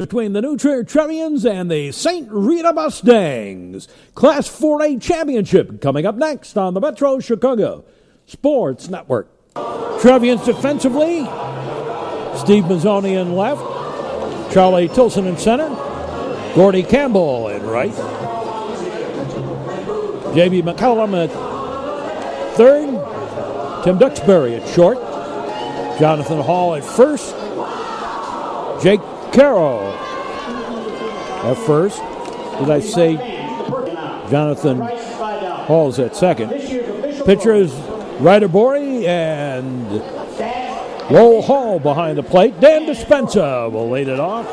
between the new Trier Trevians and the St Rita Mustangs. Class 4A Championship coming up next on the Metro Chicago Sports Network. Trevians defensively, Steve Mazzoni in left, Charlie Tilson in center, Gordy Campbell in right, J.B. McCollum at third, Tim Duxbury at short, Jonathan Hall at first, Jake Carroll at first. Did I say Jonathan Hall's at second? Pitchers Ryder Borey and Lowell Hall behind the plate. Dan Despensa will lead it off.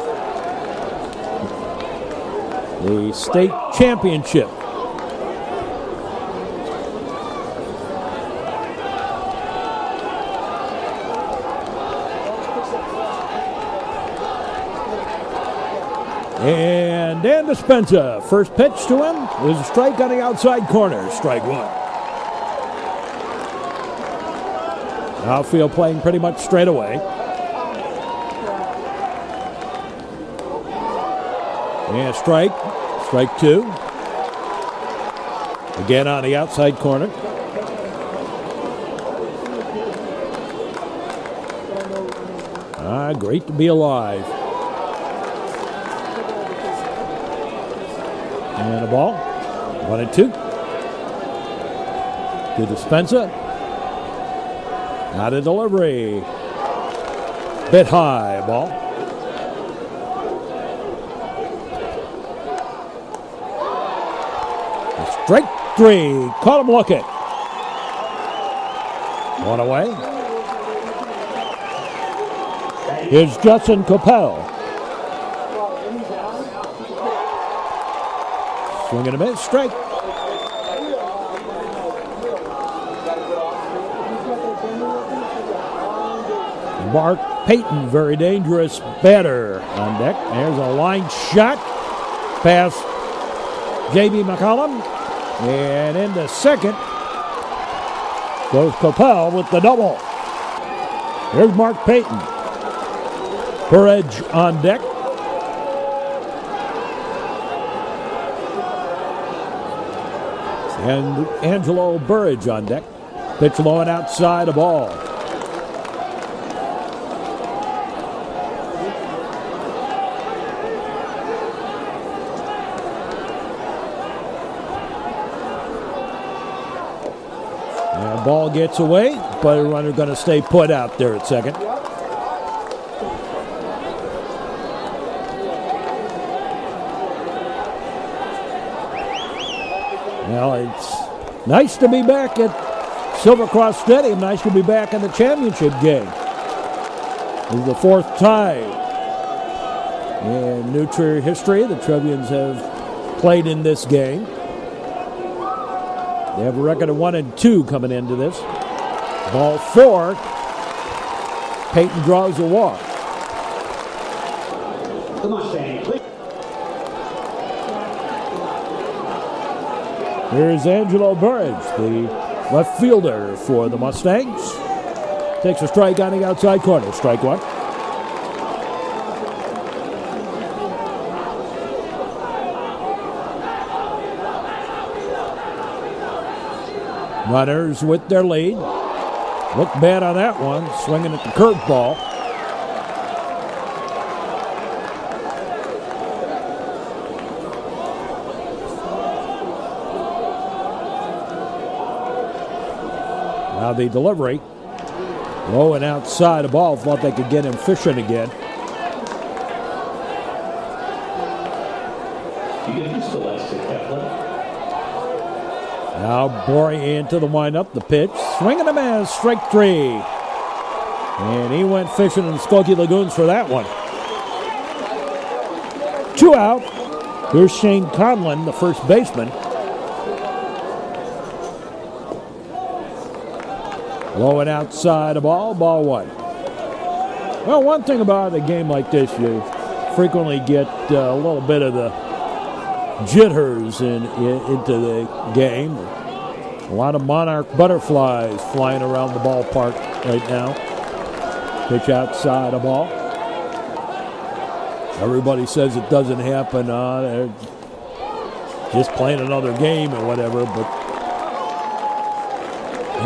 The state championship. And Dan Despensa, first pitch to him is a strike on the outside corner, strike one. Outfield playing pretty much straight away. And strike two. Again on the outside corner. Great to be alive. And a ball, 1-2. To Despensa. Not a delivery. Bit high, ball. Strike three. Caught him looking. One away. Here's Justin Coppell. Swing and a miss, strike. Mark Payton, very dangerous batter on deck. There's a line shot past J.B. McCollum. And into second goes Coppell with the double. Here's Mark Payton. Burridge on deck. And Angelo Burridge on deck. Pitch low and outside, a ball. And ball gets away, but a runner going to stay put out there at second. Well, it's nice to be back at Silver Cross Stadium. Nice to be back in the championship game. This is the fourth time in New Trier history the Trevians have played in this game. They have a record of 1-2 coming into this. Ball four. Payton draws a walk. The Mustang, please. Here's Angelo Burridge, the left fielder for the Mustangs. Takes a strike on the outside corner. Strike one. Runners with their lead. Looked bad on that one, swinging at the curveball. Now the delivery. Low and outside, a ball. Thought they could get him fishing again. Now Borey into the windup, the pitch. Swing and a miss, strike three. And he went fishing in the Skokie Lagoons for that one. 2 out. Here's Shane Conlon, the first baseman. Low and outside a ball, ball one. Well, one thing about a game like this, you frequently get a little bit of the jitters into the game. A lot of monarch butterflies flying around the ballpark right now. Pitch outside a ball. Everybody says it doesn't happen. They're just playing another game or whatever, but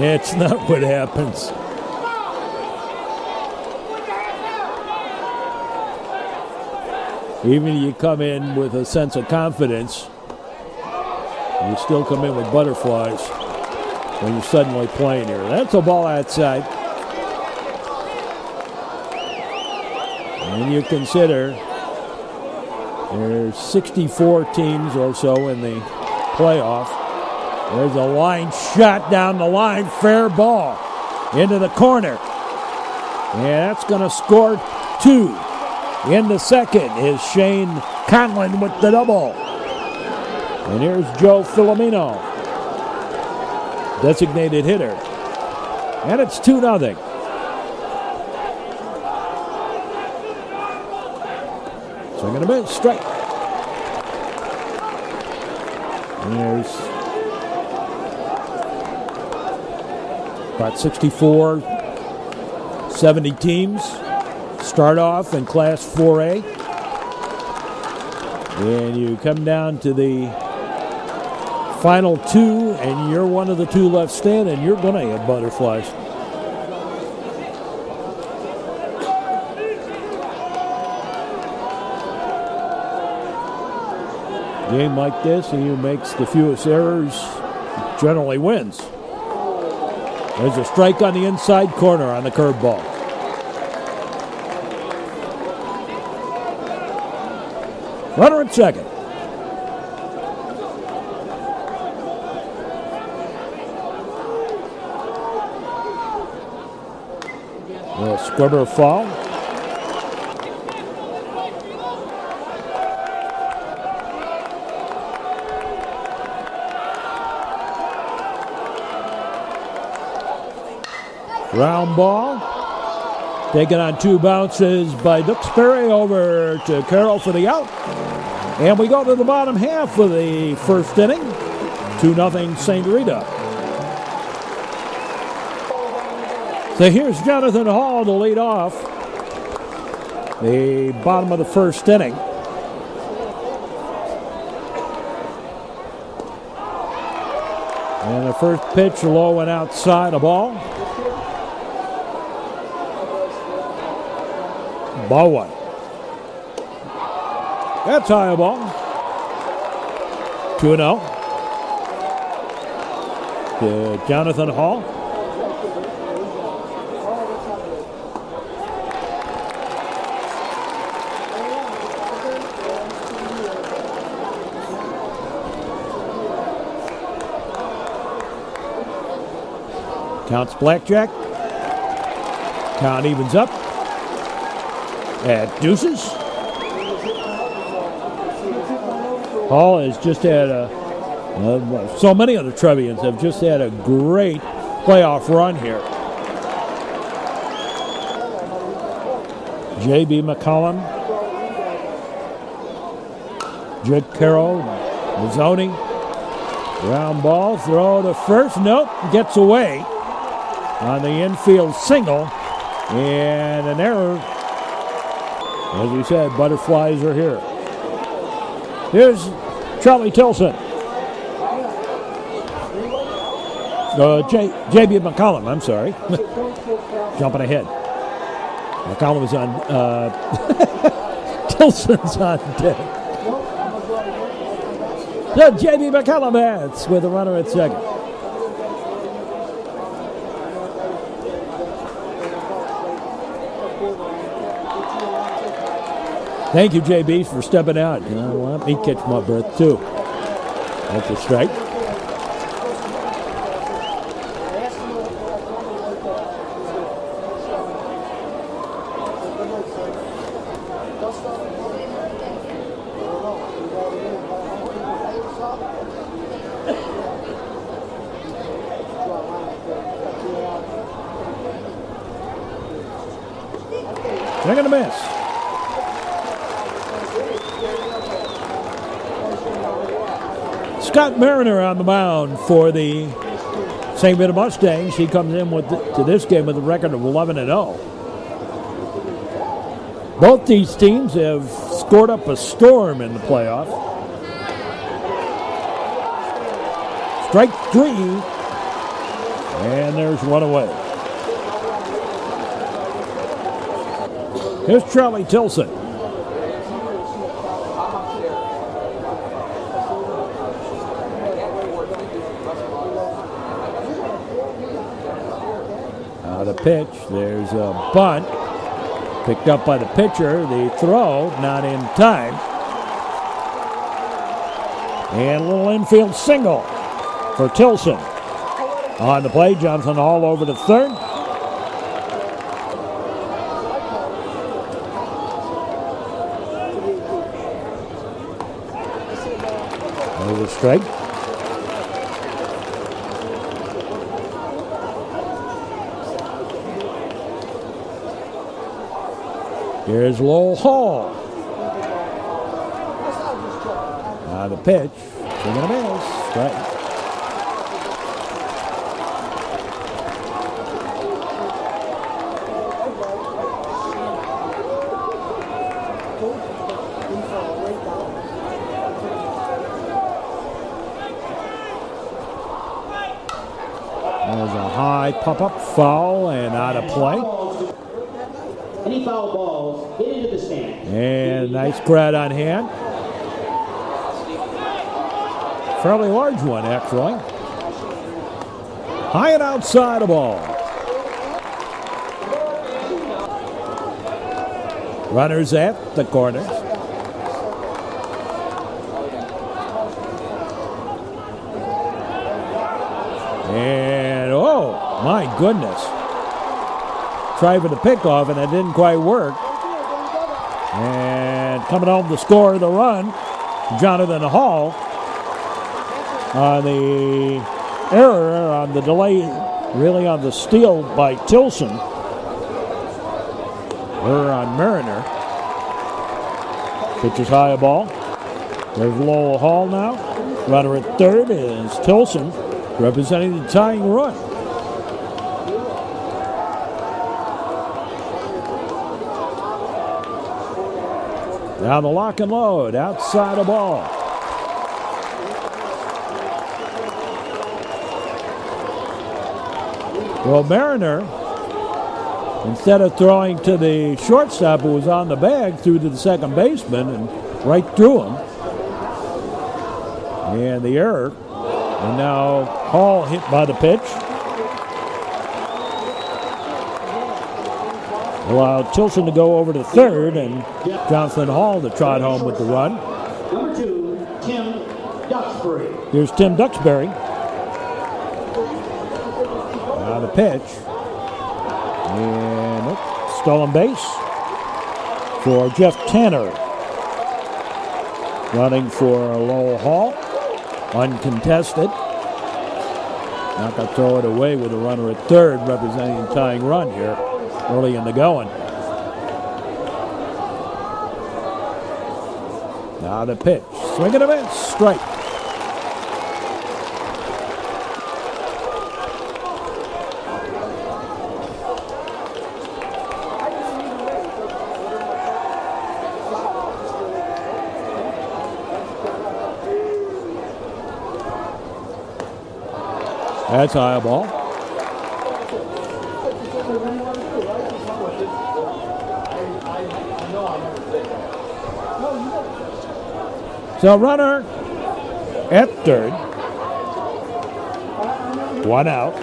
it's not what happens. Even if you come in with a sense of confidence, you still come in with butterflies when you're suddenly playing here. That's a ball outside. And you consider there's 64 teams or so in the playoff. There's a line shot down the line, fair ball into the corner. And that's going to score 2. In the second is Shane Conlon with the double. And here's Joe Filomeno, designated hitter. And it's 2-0. Swing and a miss, strike. And there's about 64, 70 teams start off in Class 4A. And you come down to the final 2, and you're one of the 2 left standing, you're going to have butterflies. Game like this, and who makes the fewest errors generally wins. There's a strike on the inside corner on the curveball. Runner at second. A scrubber foul. Round ball. Taken on 2 bounces by Duxbury over to Carroll for the out. And we go to the bottom half of the first inning. 2-0 St Rita. So here's Jonathan Hall to lead off the bottom of the first inning. And the first pitch low and outside, a ball. Ball 1. That's high, a ball. 2-0 to Jonathan Hall. Counts blackjack. Count evens up at deuces. Hall has just had so many of the Trevians have just had a great playoff run here. J.B. McCollum, Jake Carroll, Mazzoni. Round ball, throw to first. Nope, gets away on the infield single. And an error. As we said, butterflies are here. Here's Charlie Tilson. J.B. McCollum, I'm sorry. Jumping ahead. McCollum is on, Tilson's on deck. So J.B. McCollum bats with a runner at second. Thank you, JB, for stepping out. Let me catch my breath, too. That's a strike. Swing and a miss. Scott Mariner on the mound for the St. Rita Mustangs. He comes in to this game with a record of 11-0. Both these teams have scored stored up a storm in the playoffs. Strike 3, and there's one away. Here's Charlie Tilson. The pitch, there's a bunt. Picked up by the pitcher. The throw, not in time. And a little infield single for Tilson. On the play, Jonathan Hall over to third. There's a strike. Here's Lowell Hall. Now the pitch. Swing and a miss. Strike. There's a high pop-up foul and out of play. Any foul balls hit into the stand. And nice crowd on hand. Fairly large one, actually. High and outside a ball. Runners at the corners. And, oh, my goodness. Tried for the pickoff, and it didn't quite work. And coming home to score the run, Jonathan Hall on the error, on the delay, really on the steal by Tilson. Error on Mariner. Pitches high a ball. There's Lowell Hall now. Runner at third is Tilson, representing the tying run. Now the lock and load, outside a ball. Well, Mariner, instead of throwing to the shortstop who was on the bag, threw to the second baseman and right through him. And the error. And now Hall hit by the pitch. Allowed Tilson to go over to third and Jonathan Hall to trot home with the run. Number 2, Tim Duxbury. Here's Tim Duxbury. Now the pitch. And stolen base for Jeff Tanner. Running for Lowell Hall. Uncontested. Not going to throw it away with a runner at third, representing the tying run here early in the going. Now the pitch. Swing and a miss. Strike. That's high ball. So runner at third. One out.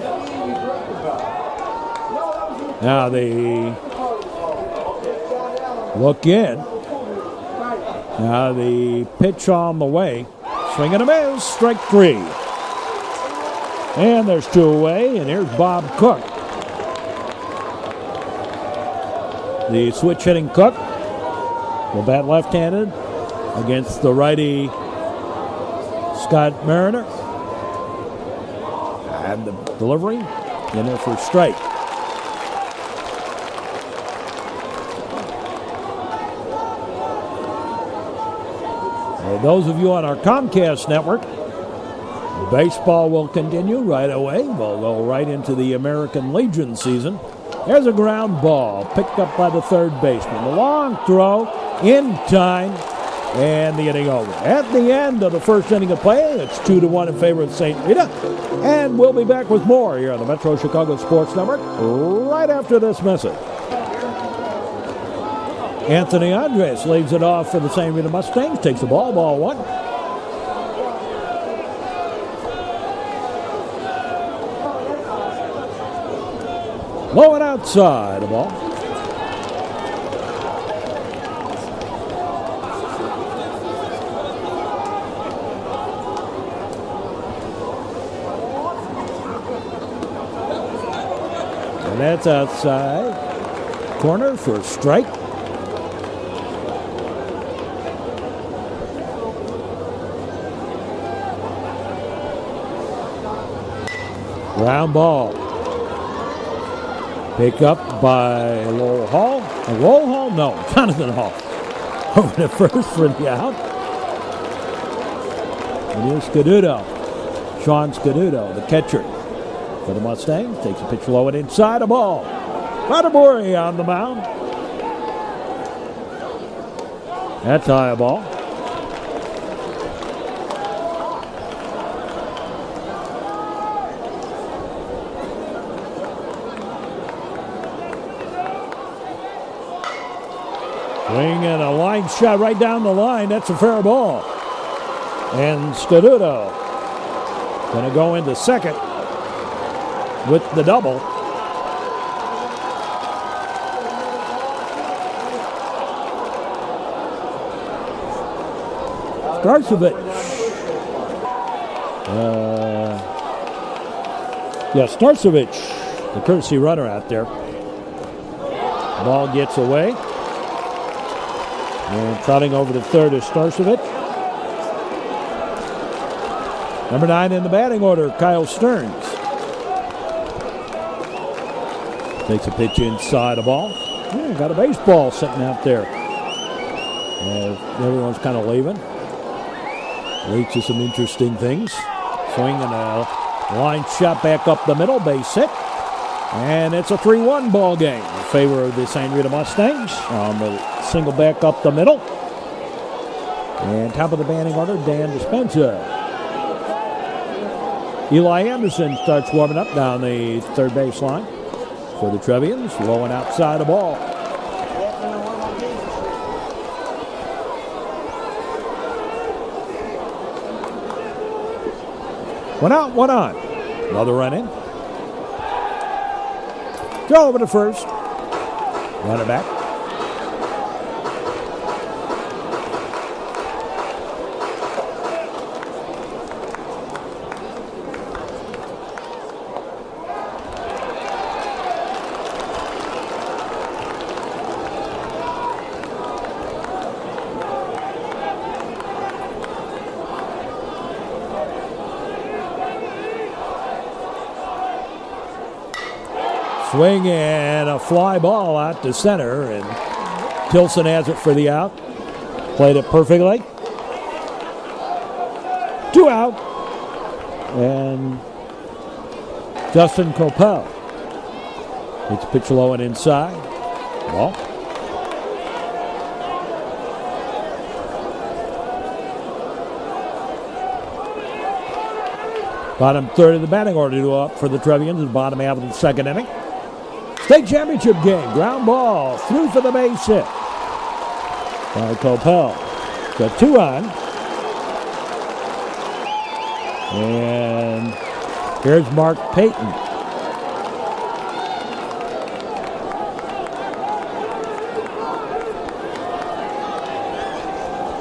Now the look in. Now the pitch on the way. Swing and a miss. Strike 3. And there's 2 away, and here's Bob Cook. The switch hitting Cook will bat left-handed against the righty Scott Mariner. And the delivery in there for strike. For those of you on our Comcast network, baseball will continue right away. We'll go right into the American Legion season. There's a ground ball picked up by the third baseman. The long throw in time, and the inning over. At the end of the first inning of play, it's 2-1 in favor of St. Rita. And we'll be back with more here on the Metro Chicago Sports Network right after this message. Anthony Andres leads it off for the St. Rita Mustangs. Takes the ball, ball one. Low and outside the ball. And that's outside. Corner for a strike. Ground ball. Pick up by Lowell Hall. Lowell Hall? No, Jonathan Hall. Over to first for the out. It is Scaduto. Sean Scaduto, the catcher for the Mustangs. Takes a pitch low and inside the ball. Fattaburi on the mound. That's high a ball. Swing and a line shot right down the line. That's a fair ball. And Scaduto going to go into second with the double. Starcevich. Starcevich, the courtesy runner out there. Ball gets away. And trotting over to third is Starcevich. Number 9 in the batting order, Kyle Stearns. Takes a pitch inside a ball. Yeah, got a baseball sitting out there. Everyone's kind of leaving. Leads to some interesting things. Swing and a line shot back up the middle, base hit. And it's a 3-1 ball game in favor of the St. Rita Mustangs on the single back up the middle. And top of the batting order, Dan Dispenza. Eli Anderson starts warming up down the third base line for the Trevians. Low and outside the ball. One out, one on. Another run in. Throw over to first. Runner back. Swing and a fly ball out to center, and Tilson has it for the out. Played it perfectly. 2 out. And Justin Coppell. It's pitch low and inside. Ball. Bottom third of the batting order to up for the Trevians in the bottom half of the second inning. State championship game. Ground ball. Through for the base hit. By Coppell. Got 2 on. And here's Mark Payton.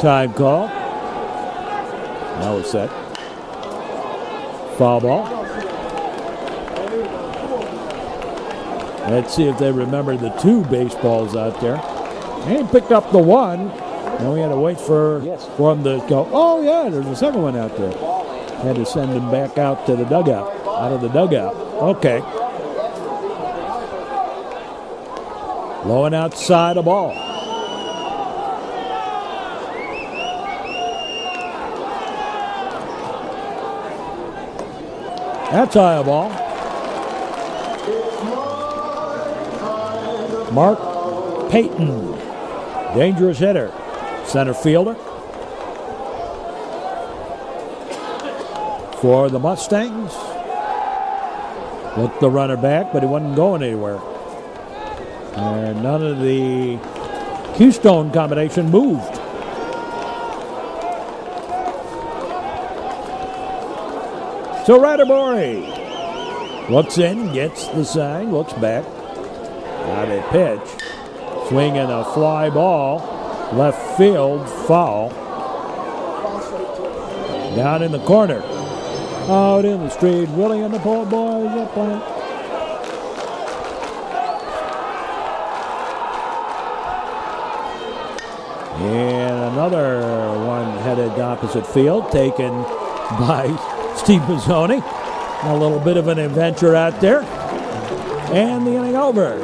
Time call. Now it's set. Foul ball. Let's see if they remember the 2 baseballs out there. And picked up the 1. And we had to wait for him to go. Oh, yeah, there's a second one out there. Had to send him back out to the dugout. Out of the dugout. Okay. Low and outside a ball. That's high a ball. Mark Payton Dangerous hitter. Center fielder for the Mustangs. Looked the runner back, but he wasn't going anywhere. And none of the Keystone combination moved. So Ratterbury looks in, gets the sign, looks back. Now they pitch. Swinging a fly ball. Left field, foul. Down in the corner. Out in the street. Willie and the poor boys up on it. And another one headed opposite field, taken by Steve Mazzoni. A little bit of an adventure out there. And the inning over.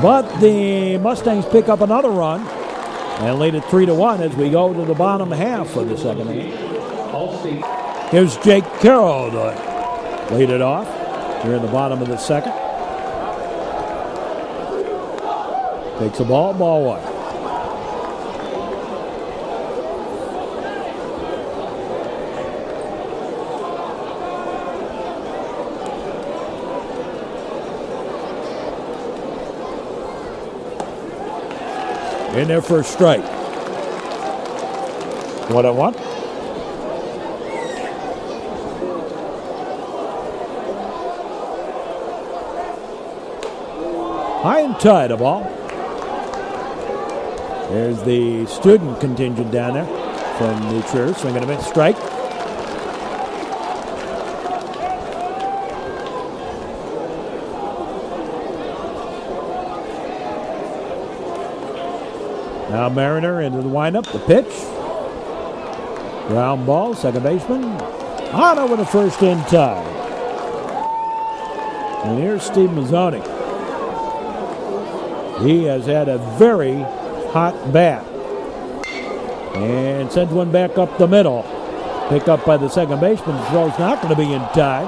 But the Mustangs pick up another run and lead it 3-1 as we go to the bottom half of the second inning. Here's Jake Carroll to lead it off here in the bottom of the second. Takes a ball, ball one. In there for a strike. 1-1. High and tight, a ball. There's the student contingent down there from New Trier. Swinging a miss, strike. Now Mariner into the windup, the pitch. Ground ball, second baseman. On over the first in tie. And here's Steve Mazzoni. He has had a very hot bat. And sends one back up the middle. Picked up by the second baseman. The throw's not going to be in tie.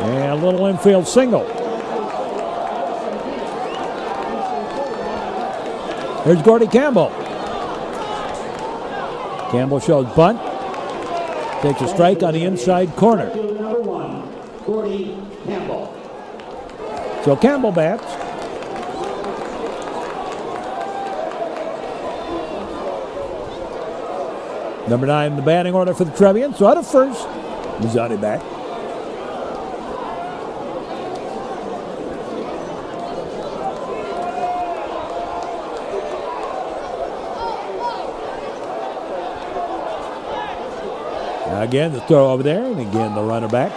And a little infield single. Here's Gordy Campbell. Campbell shows bunt. Takes a strike on the inside corner. Number 1, Gordy Campbell. So Campbell bats. Number 9 in the batting order for the Trevians. So out of first, Mazzoni back. Again, the throw over there, and again the runner back.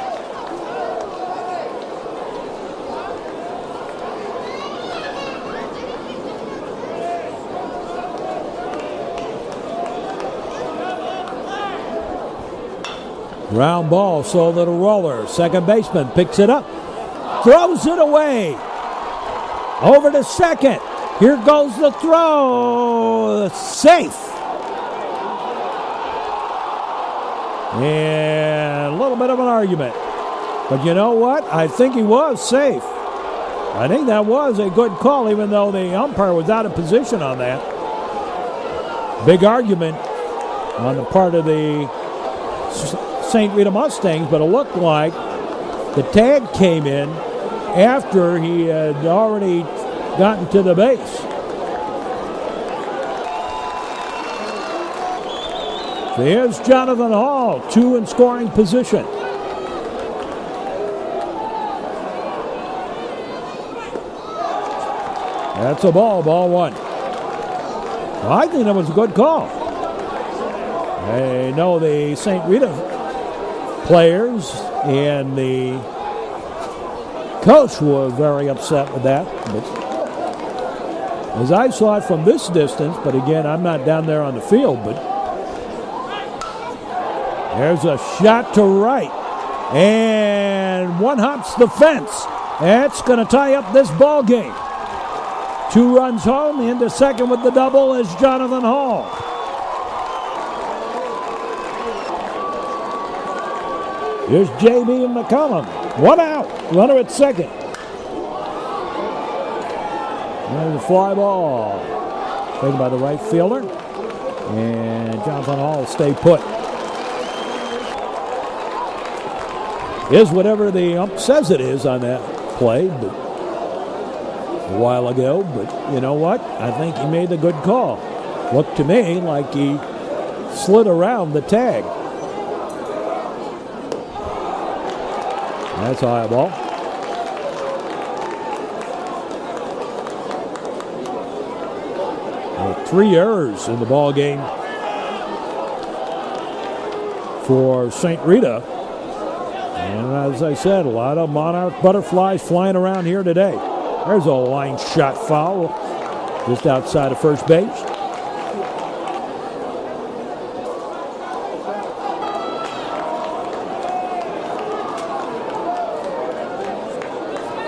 Ground ball, so little roller. Second baseman picks it up, throws it away. Over to second. Here goes the throw. Safe. And a little bit of an argument. But you know what? I think he was safe. I think that was a good call, even though the umpire was out of position on that. Big argument on the part of the St. Rita Mustangs, but it looked like the tag came in after he had already gotten to the base. So here's Jonathan Hall, 2 in scoring position. That's a ball, ball one. Well, I think that was a good call. I know the St. Rita players and the coach were very upset with that. But as I saw it from this distance, but again, I'm not down there on the field, but there's a shot to right. And one hops the fence. That's going to tie up this ball game. 2 runs home. Into second with the double is Jonathan Hall. Here's J.B. McCollum. 1 out. Runner at second. There's a fly ball. Taken by the right fielder. And Jonathan Hall will stay put. Is whatever the ump says it is on that play, but a while ago. But you know what? I think he made a good call. Looked to me like he slid around the tag. That's a high ball. Well, 3 errors in the ball game for St. Rita. And as I said, a lot of monarch butterflies flying around here today. There's a line shot foul just outside of first base.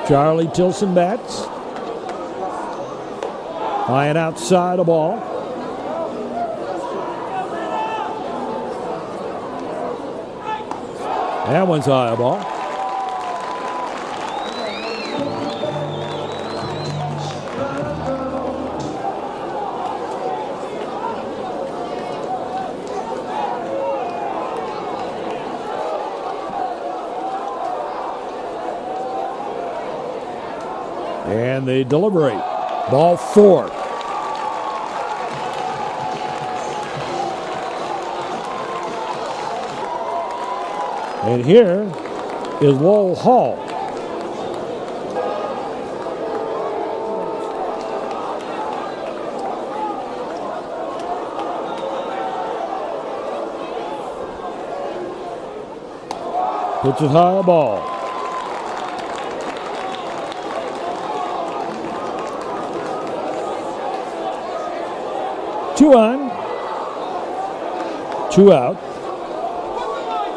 Charlie Tilson bats. Flying outside the ball. That one's high ball. And they deliberate. Ball 4. And here is Lowell Hall. Pitches high ball. Two on, 2 out,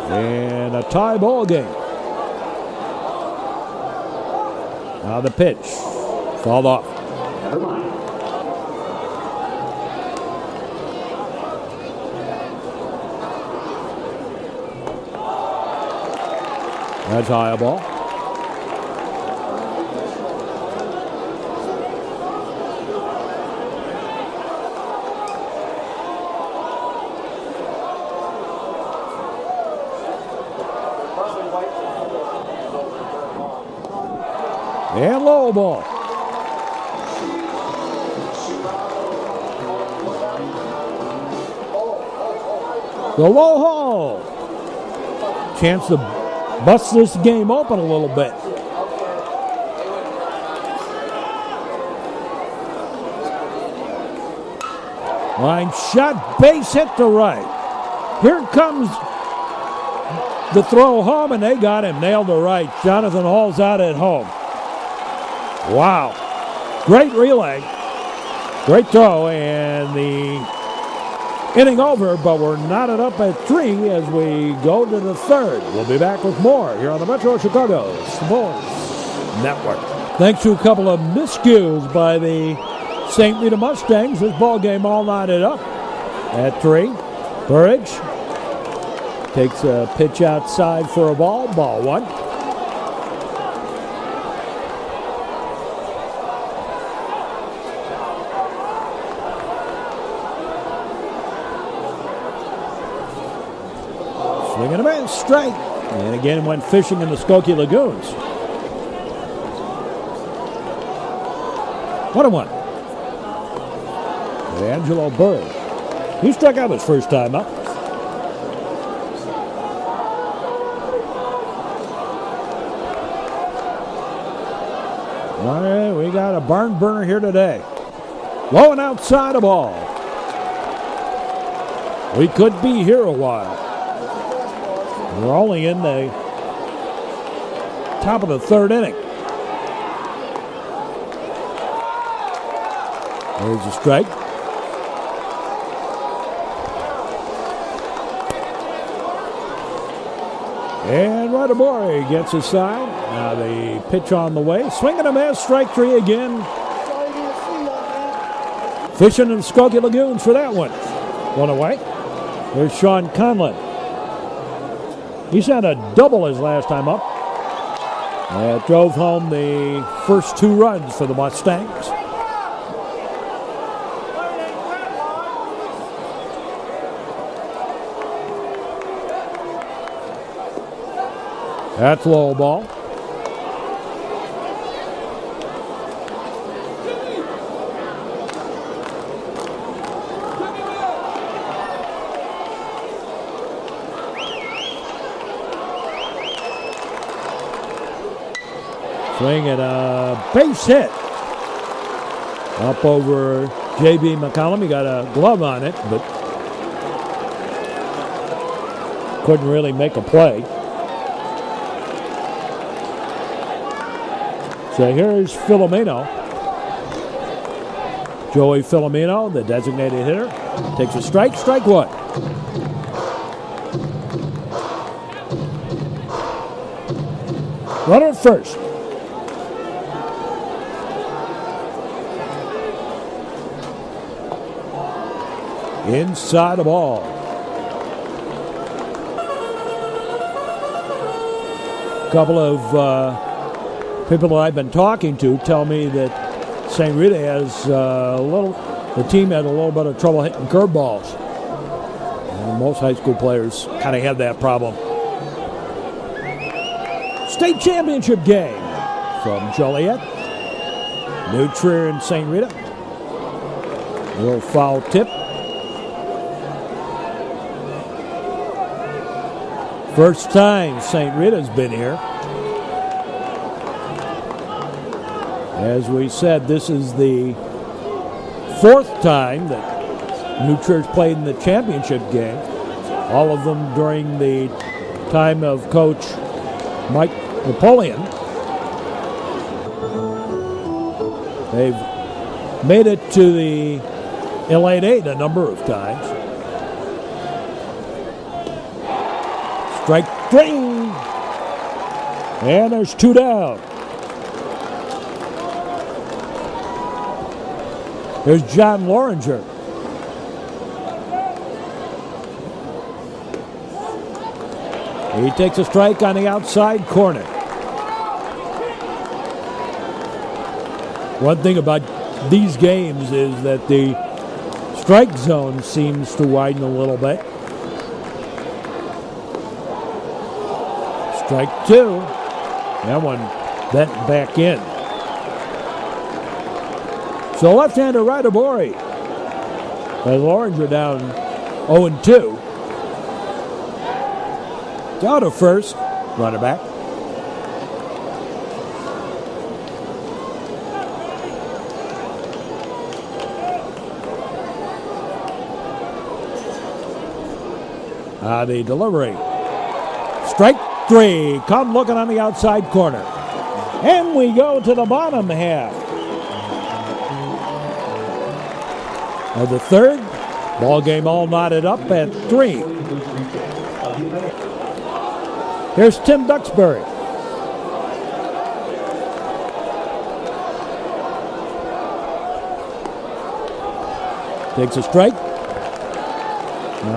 and a tie ball game. Now the pitch, fouled off. Never mind. That's high ball. And low ball. The low hole. Chance to bust this game open a little bit. Line shot, base hit to right. Here comes the throw home, and they got him nailed to right. Jonathan Hall's out at home. Wow. Great relay. Great throw, and the inning over, but we're knotted up at 3 as we go to the 3rd. We'll be back with more here on the Metro Chicago Sports Network. Thanks to a couple of miscues by the St. Rita Mustangs, this ball game all knotted up at 3. Burridge takes a pitch outside for a ball 1. Swing and a miss, strike. And again went fishing in the Skokie Lagoons. 1-1. Angelo Burridge. He struck out his first time up. All right, we got a barn burner here today. Low and outside the ball. We could be here a while. We're only in the top of the 3rd inning. There's a strike. And Rodamori gets his side. Now the pitch on the way. Swing and a miss. Strike 3 again. Fishing in the Skokie Lagoons for that one. 1 away. There's Sean Conlon. He's had a double his last time up. That drove home the first 2 runs for the Mustangs. That's low ball. Swing and a base hit. Up over J.B. McCollum. He got a glove on it, but couldn't really make a play. So here's Filomeno. Joey Filomeno, the designated hitter, takes a strike. Strike one. Runner at first. Inside the ball. A couple of people that I've been talking to tell me that St. Rita has the team had a little bit of trouble hitting curveballs. And most high school players kind of have that problem. State championship game from Joliet. New Trier and St. Rita. A little foul tip. First time St. Rita's been here. As we said, this is the fourth time that New Trier's played in the championship game. All of them during the time of Coach Mike Napoleon. They've made it to the Elite Eight a number of times. Strike three. And there's two down. Here's John Loringer. He takes a strike on the outside corner. One thing about these games is that the strike zone seems to widen a little bit. Strike two. That one bent back in. So left-hander Radabori. And Loringer down 0-2. Down to first. Runner back. The delivery. Strike three. Come looking on the outside corner. And we go to the bottom half of the third. Ball game all knotted up at 3. Here's Tim Duxbury. Takes a strike.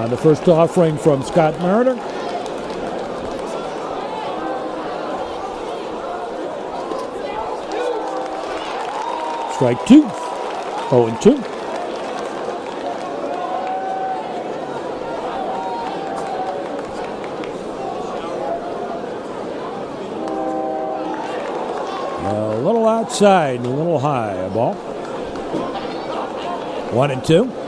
The first offering from Scott Mariner. Strike two. 0-2. A little outside, a little high, a ball. 1-2.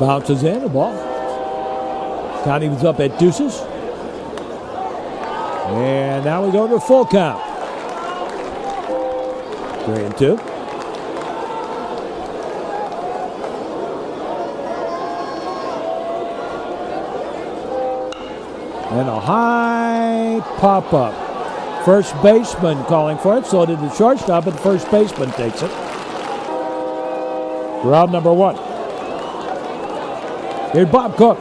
Bounces in, a ball. Count was up at deuces. And now we go to full count. 3-2. And a high pop-up. First baseman calling for it. So did the shortstop, but the first baseman takes it. Round number 1. Here's Bob Cook.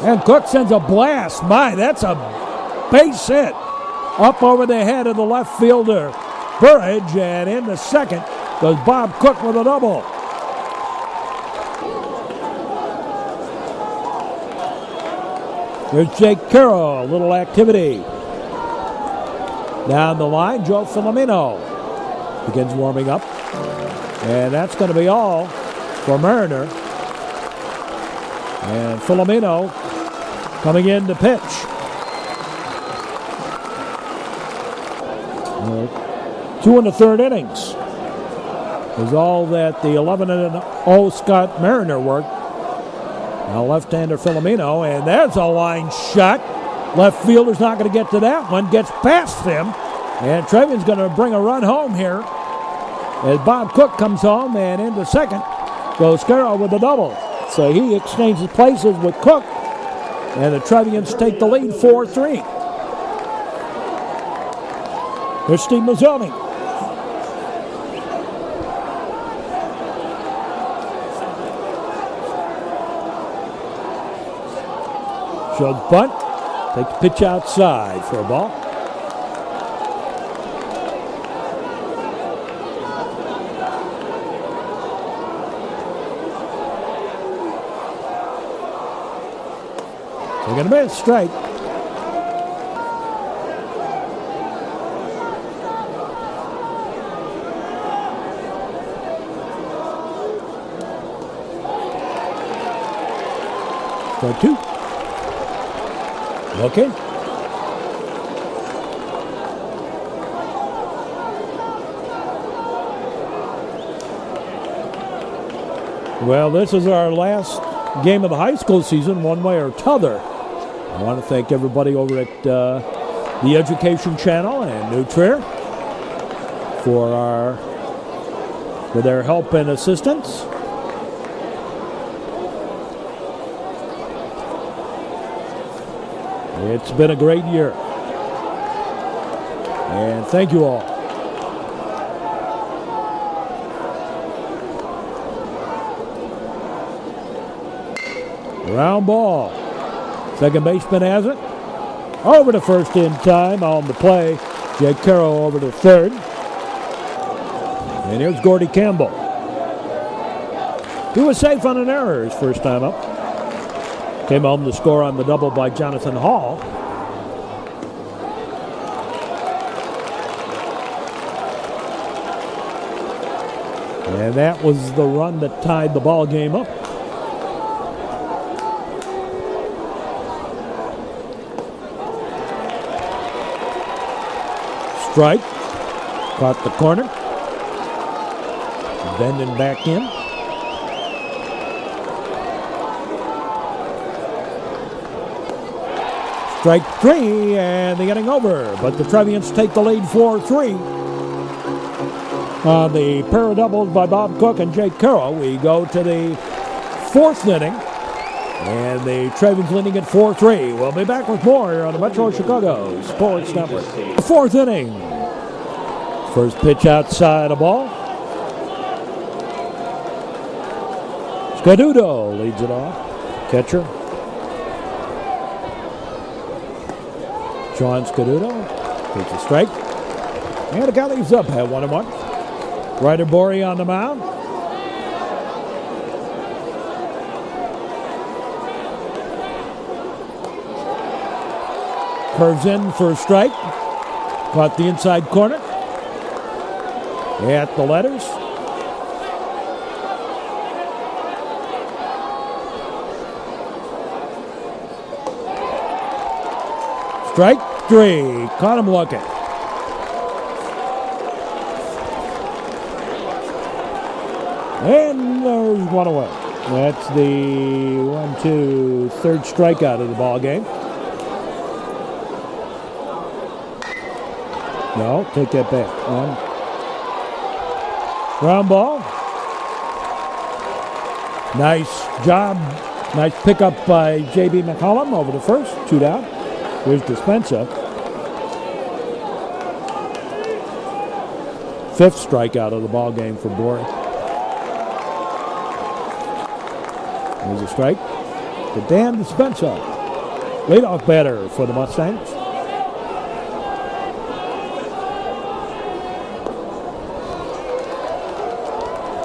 And Cook sends a blast. My, that's a base hit. Up over the head of the left fielder, Burridge. And in the second goes Bob Cook with a double. There's Jake Carroll. A little activity. Down the line, Joe Filomeno begins warming up. And that's going to be all for Mariner. And Filomeno coming in to pitch. 2 1/3 innings is all that the 11-0 Scott Mariner worked. Now left-hander Filomeno, and there's a line shot. Left fielder's not going to get to that one. Gets past him, and Trevian's going to bring a run home here as Bob Cook comes home, and into second goes Scarrow with a double. So he exchanges places with Cook, and the Trevians take the lead 4-3. Here's Steve Mazzoni. Shows bunt. Takes pitch outside for a ball. They're going to miss strike. Strike 2. Looking. Well, this is our last game of the high school season, one way or t'other. I want to thank everybody over at the Education Channel and New Trier for their help and assistance. It's been a great year. And thank you all. Ground ball. Second baseman has it. Over to first in time on the play. Jake Carroll over to third. And here's Gordy Campbell. He was safe on an error his first time up. Came home to score on the double by Jonathan Hall. And that was the run that tied the ball game up. Strike. Caught the corner. Bending back in. Strike 3, and they're getting over. But the Trevians take the lead 4-3. On the pair of doubles by Bob Cook and Jake Carroll, we go to the fourth inning. And the Trevians leading at 4-3. We'll be back with more here on the Metro Chicago Sports Network. The fourth inning. First pitch outside a ball. Scaduto leads it off. Catcher. Sean Scaduto takes a strike. And the guy leaves up at 1-1. Ryder Borey on the mound. Curves in for a strike. Caught the inside corner. At the letters. Strike 3. Caught him looking. And there's one away. That's the third strikeout of the ball game. No, take that back. Ground ball. Nice job. Nice pickup by J.B. McCollum over the first. 2 down. Here's Dispenza. Fifth strikeout of the ball game for Borey. There's a strike to Dan Dispenza. Leadoff batter for the Mustangs.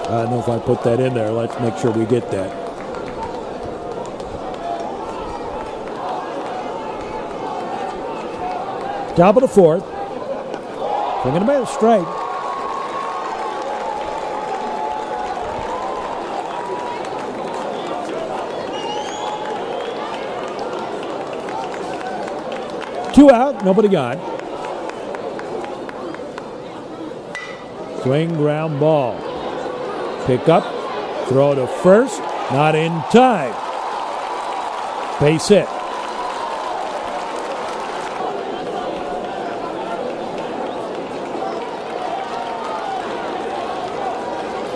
I don't know if I put that in there. Let's make sure we get that. Top of the fourth. They're going to make a strike. 2 out, nobody got. Swing, ground ball. Pick up, throw to first, not in time. Base hit.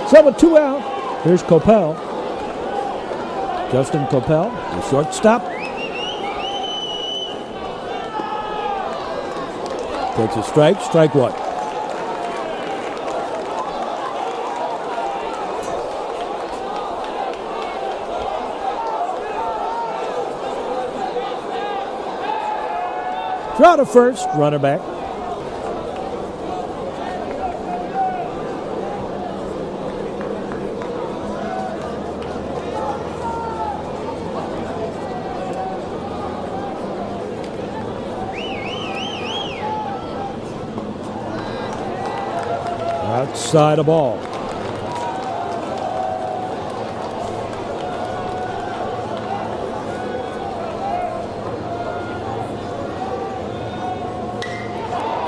So with 2 out, here's Coppell. Justin Coppell, the shortstop. Takes a strike, strike one. Throw to first, runner back. Outside of ball.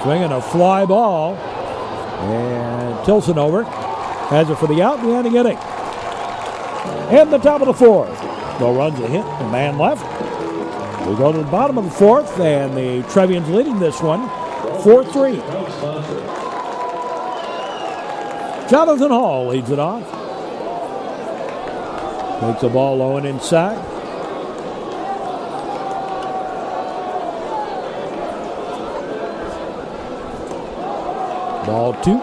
Swinging a fly ball. And Tilson over. Has it for the out in the ending inning. In the top of the fourth. No runs, a hit, a man left. We go to the bottom of the fourth, and the Trevians leading this one 4-3. Jonathan Hall leads it off. Takes the ball low and inside. Ball 2.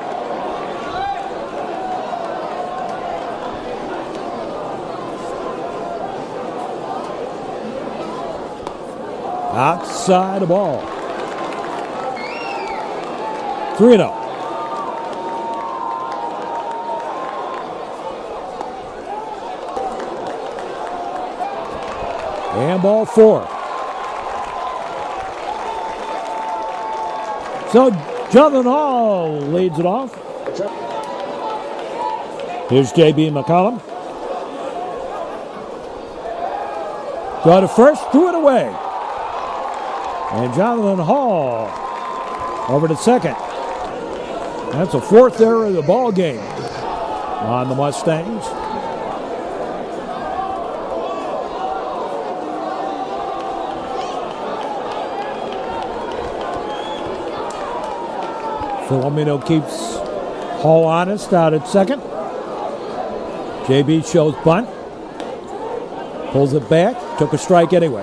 Outside the ball. 3-0. And ball 4. So Jonathan Hall leads it off. Here's J.B. McCollum. Go to first, threw it away. And Jonathan Hall over to second. That's the 4th error of the ball game on the Mustangs. Filomeno keeps Hall honest out at second. JB shows bunt. Pulls it back. Took a strike anyway.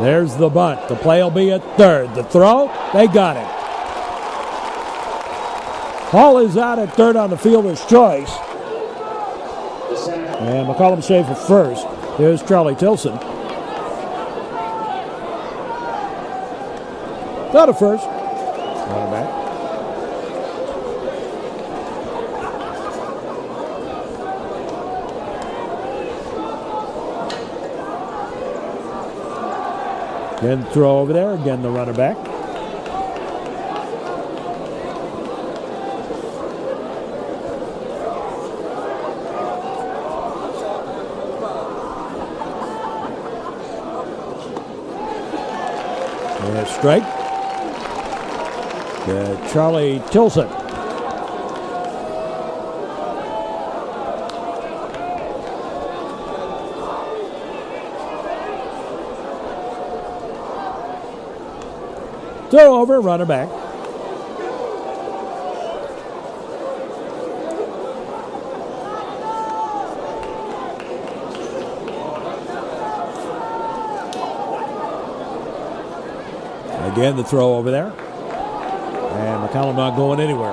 There's the bunt. The play will be at third. The throw, they got it. Hall is out at third on the fielder's choice. And McCollum safe at first. There's Charlie Tilson. Throw to first. Running back. Again, throw over there. Again, the runner back. And a strike. Charlie Tilson. Throw over, runner back. Again, the throw over there. And McCollum not going anywhere.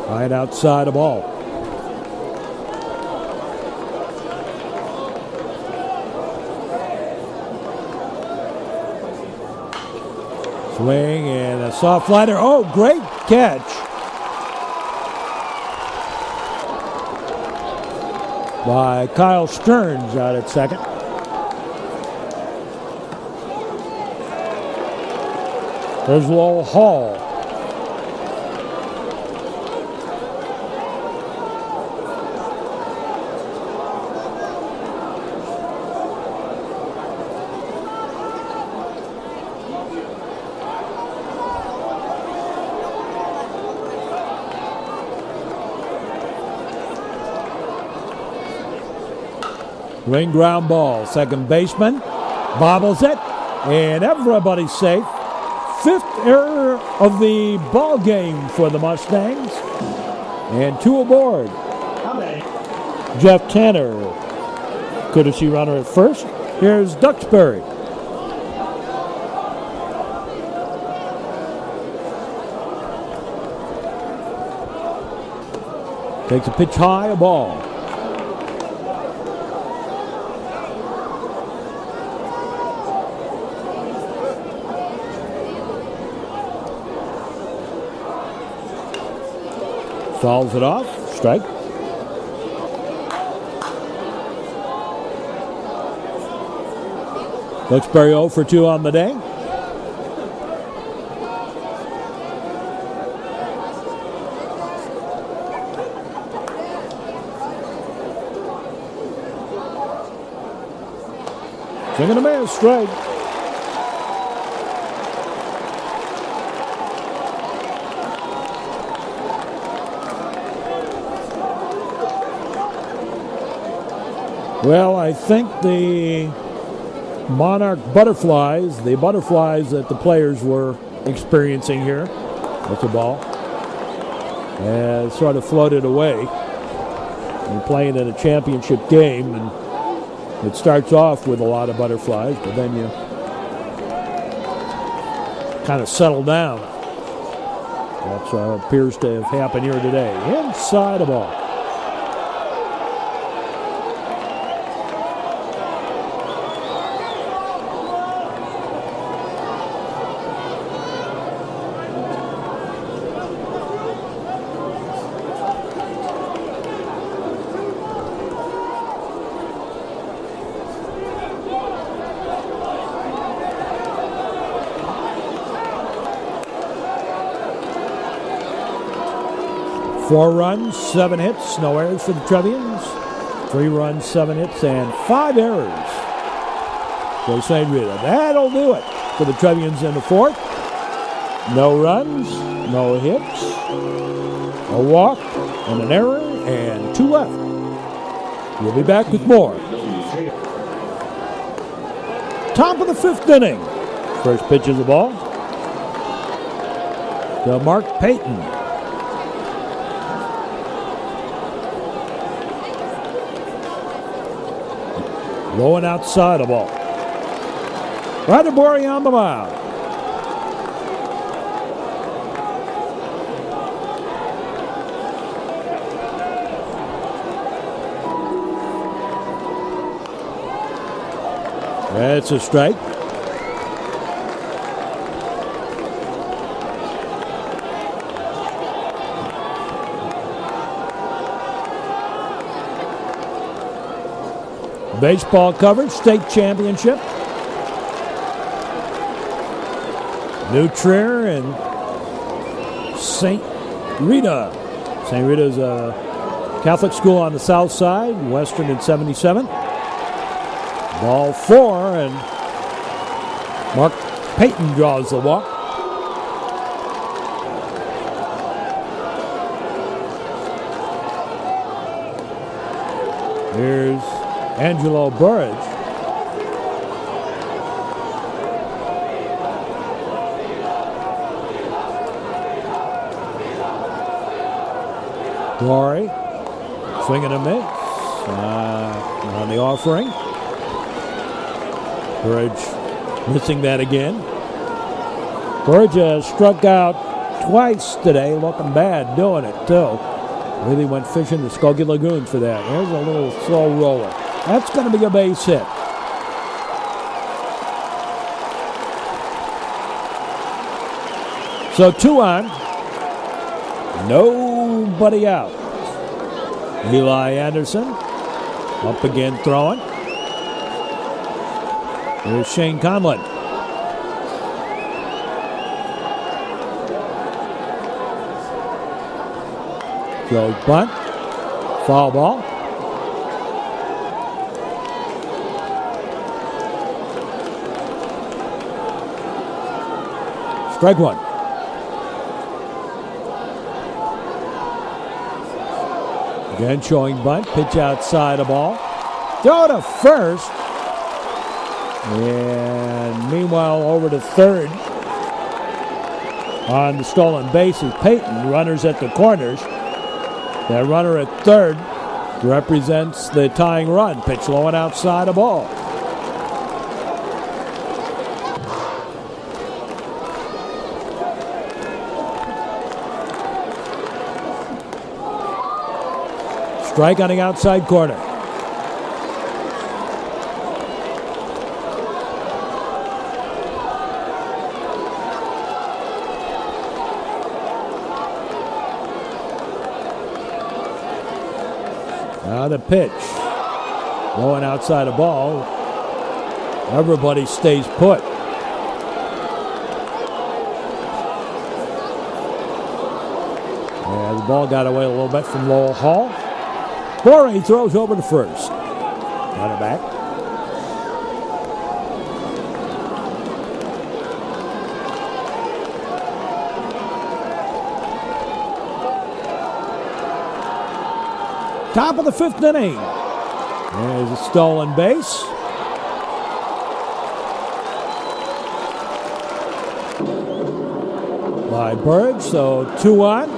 Right outside the ball. Swing and a soft liner. Oh, great catch. By Kyle Stearns out at second. There's Lowell Hall. Ring ground ball. Second baseman bobbles it, and everybody's safe. Fifth error of the ball game for the Mustangs, and 2 aboard. Jeff Tanner, courtesy runner at first. Here's Duxbury. Takes a pitch high, a ball. Fouls it off. Strike. Duxbury 0 for 2 on the day. Swing and a miss. Strike. Well, I think the Monarch butterflies, the butterflies that the players were experiencing here, that's a ball, sort of floated away. You're playing in a championship game, and it starts off with a lot of butterflies, but then you kind of settle down. That's what appears to have happened here today. Inside the ball. Four runs, 7 hits, no errors for the Trevians. 3 runs, 7 hits, and 5 errors for St Rita. That'll do it for the Trevians in the 4th. No runs, no hits, a walk, and an error, and 2 left. We'll be back with more. Top of the 5th inning. First pitch of the ball to Mark Payton. Low and outside the ball. Ratherbury on the mound. That's a strike. Baseball coverage, state championship. New Trier and St Rita. St Rita is a Catholic school on the south side, Western and 77. Ball 4, and Mark Payton draws the walk. Here's Angelo Burridge. Glory, swing and a miss on the offering. Burridge missing that again. Burridge has struck out twice today, looking bad doing it too. Really went fishing the Skokie Lagoons for that. There's a little slow roller. That's going to be a base hit. So 2 on. Nobody out. Eli Anderson up again throwing. Here's Shane Conlon. Joe's bunt. Foul ball. Strike one. Again showing bunt. Pitch outside a ball. Throw to first. And meanwhile over to third. On the stolen base is Peyton. Runners at the corners. That runner at third represents the tying run. Pitch low and outside a ball. Strike on the outside corner. Now the pitch. Low and outside a ball. Everybody stays put. And the ball got away a little bit from Lowell Hall. Borey throws over to first. Runner back. Top of the fifth inning. There's a stolen base. By Burge, so 2 on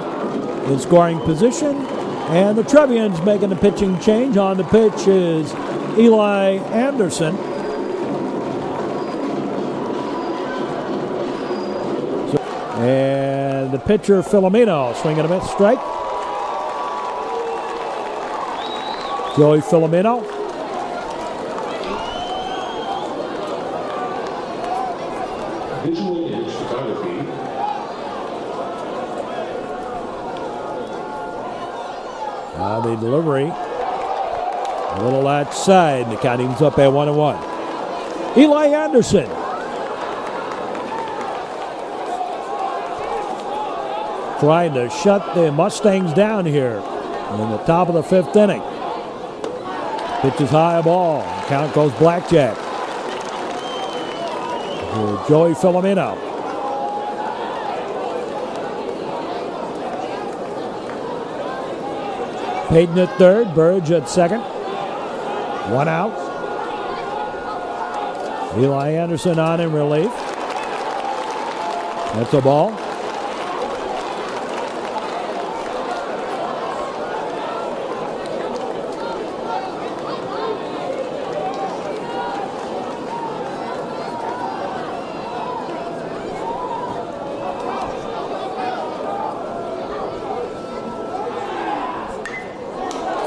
in scoring position. And the Trevians making a pitching change. On the pitch is Eli Anderson. And the pitcher, Filomeno, swinging a miss, strike. Joey Filomeno. Visual image photography. The delivery. A little outside. The count evens up at 1-1. Eli Anderson. Trying to shut the Mustangs down here in the top of the fifth inning. Pitches high, a ball. Count goes blackjack. Joey Filomeno. Peyton at third, Burge at second. 1 out. Eli Anderson on in relief. That's a ball.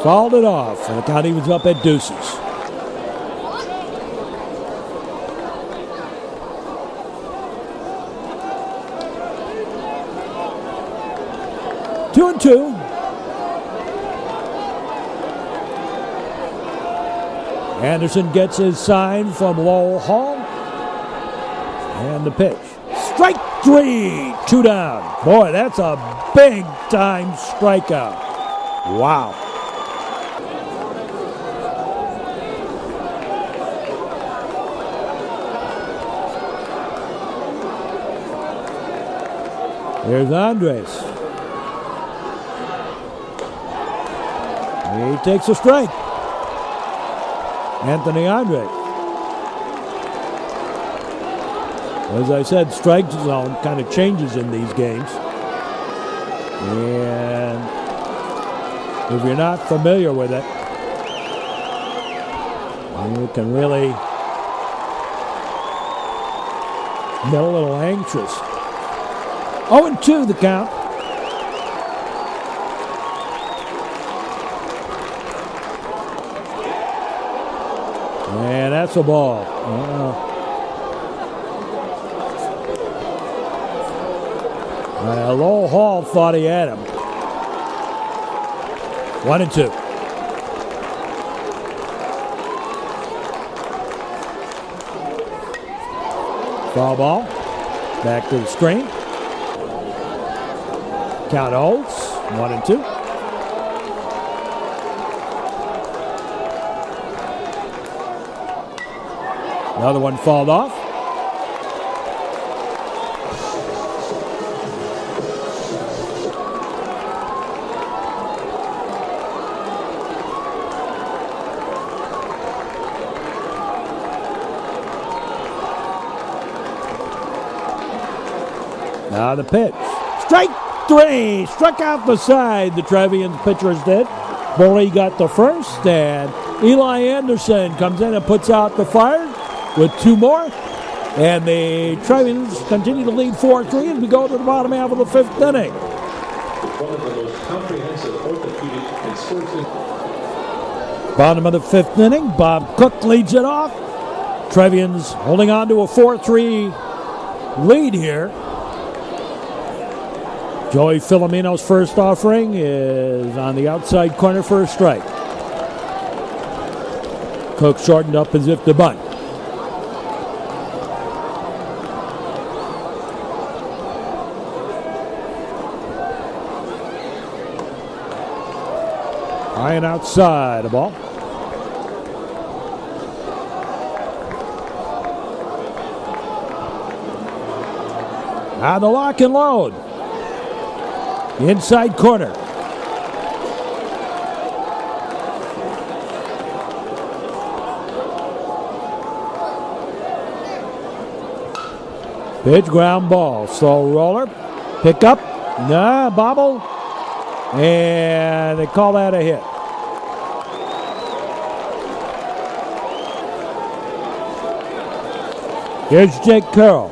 Fouled it off, and the count evens up at deuces. Two and two. Anderson gets his sign from Lowell Hall. And the pitch. Strike 3. 2 down. Boy, that's a big time strikeout. Wow. Here's Andres. He takes a strike. Anthony Andres. As I said, strike zone kind of changes in these games. And if you're not familiar with it, you can really get a little anxious. 0-2 the count. And that's a ball. Lowell Hall thought he had him. 1-2. Foul ball. Back to the screen. Count holds. 1-2. Another one fouled off. Now the pitch. Strike three. Struck out the side, the Trevians pitchers did. Boley got the first, and Eli Anderson comes in and puts out the fire with two more. And the Trevians continue to lead 4-3 as we go to the bottom half of the fifth inning. One of the most comprehensive orthopedic and sports. Bottom of the fifth inning, Bob Cook leads it off. Trevians holding on to a 4-3 lead here. Joey Filomeno's first offering is on the outside corner for a strike. Cook shortened up as if to bunt. High and outside, a ball. Now the lock and load. Inside corner. Pitch, ground ball. Slow roller. Pick up. Nah, bobble. And they call that a hit. Here's Jake Carroll.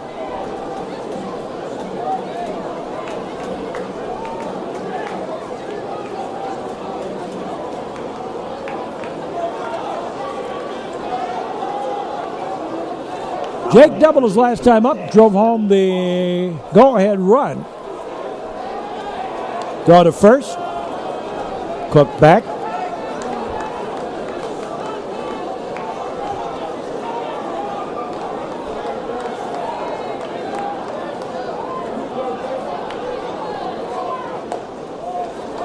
Jake doubled his last time up, drove home the go-ahead run. Go to first. Cook back.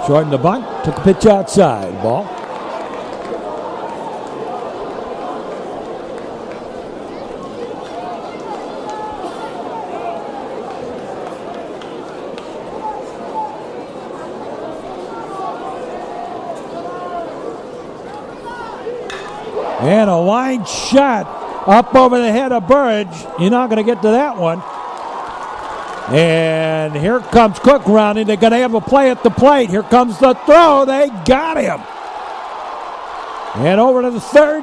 Shortened the bunt, took a pitch outside. Ball. And a line shot up over the head of Burridge. You're not going to get to that one. And here comes Cook rounding. They're going to have a play at the plate. Here comes the throw. They got him. And over to the third.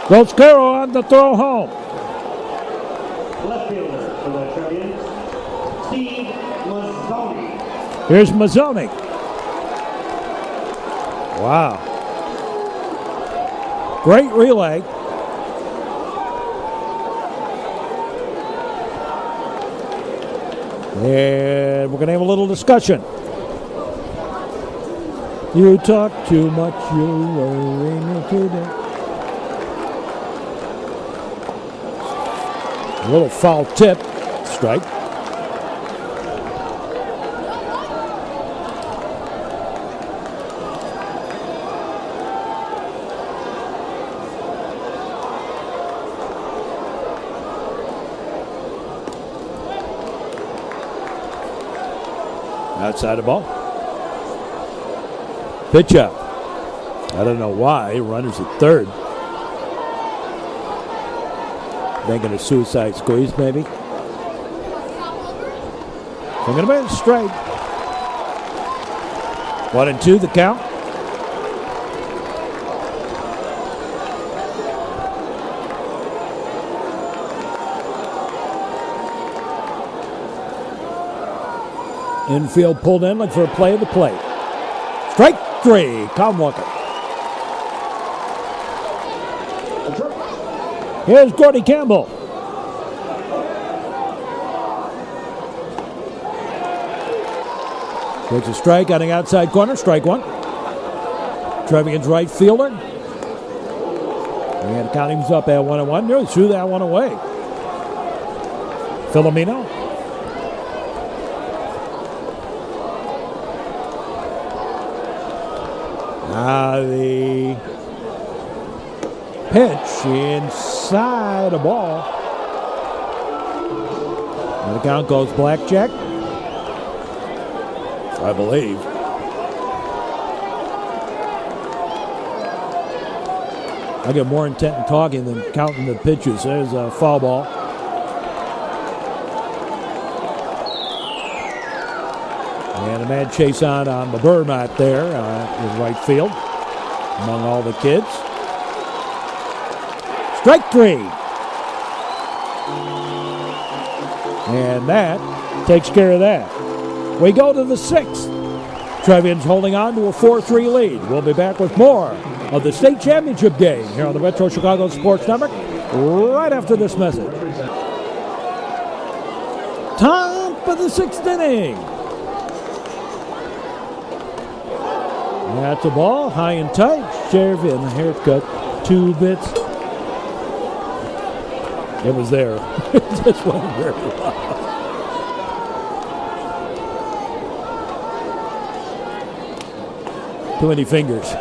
Goes Carroll on the throw home. Left fielder for the Trevians, Steve Mazzoni. Here's Mazzoni. Wow. Great relay. And we're going to have a little discussion. You talk too much, you worry me today. A little foul tip. Strike. Outside the ball. Pitch up. I don't know why. Runners at third. Making a suicide squeeze, maybe. I'm going to make it straight. 1-2 the count. Infield pulled in, looking for a play of the plate. Strike three, Comwalker. Here's Gordy Campbell. Takes a strike on the outside corner, strike one. Trevian's right fielder. And counting's up at 1-1. Nearly threw that one away. Filomeno. The pitch inside a ball. And the count goes blackjack, I believe. I get more intent in talking than counting the pitches. There's a foul ball. And a mad chase on the burr mat there in right field among all the kids. Strike three. And that takes care of that. We go to the sixth. Trevians holding on to a 4-3 lead. We'll be back with more of the state championship game here on the Metro Chicago Sports Network right after this message. Top of the sixth inning. That's a ball, high and tight. Sheriff in the haircut, 2 bits. It was there. It just went very well. Too many fingers.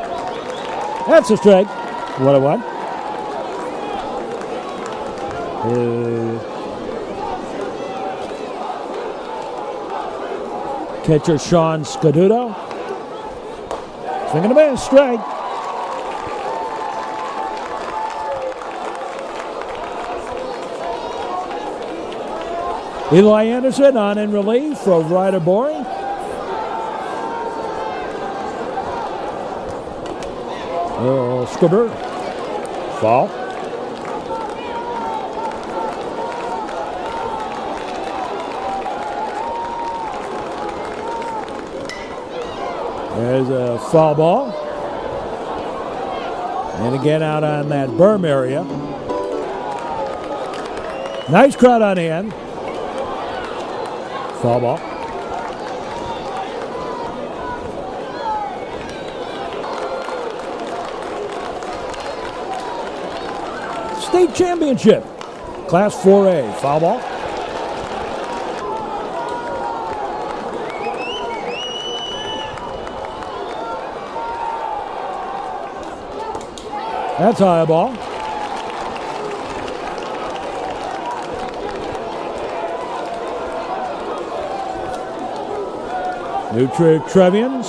That's a strike. 1-1. Catcher Sean Scaduto. Swing and a miss, strike. Eli Anderson on in relief for Ryder Boring. Skipper. Foul. There's a foul ball. And again out on that berm area. Nice crowd on hand. Foul ball. State championship. Class 4A. Foul ball. That's high ball. New Trier Trevians.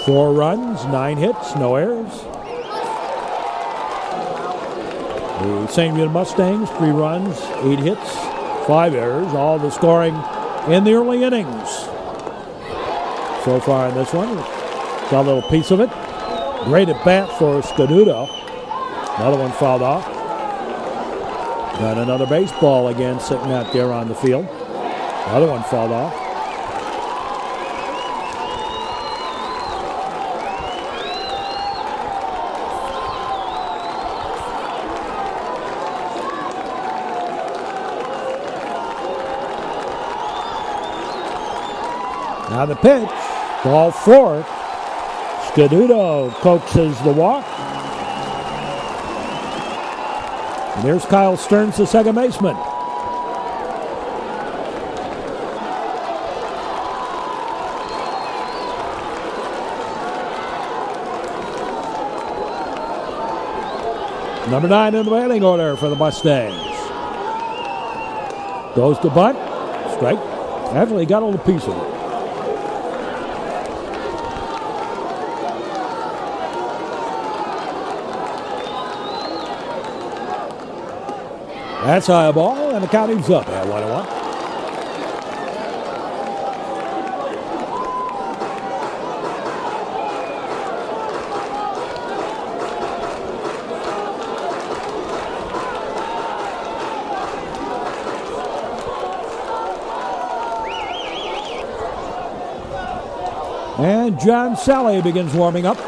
4 runs, 9 hits, no errors. The St Rita Mustangs, 3 runs, 8 hits, 5 errors. All the scoring in the early innings. So far in this one, got a little piece of it. Great at bat for Scaduto. Another one fouled off. Got another baseball again sitting out there on the field. Another one fouled off. Now the pitch, ball 4. Scaduto coaxes the walk. And there's Kyle Stearns, the second baseman. Number 9 in the batting order for the Mustangs. Goes to bunt. Strike. Actually got a little piece of it. That's high ball, and the count is up at 1-1. And John Sally begins warming up.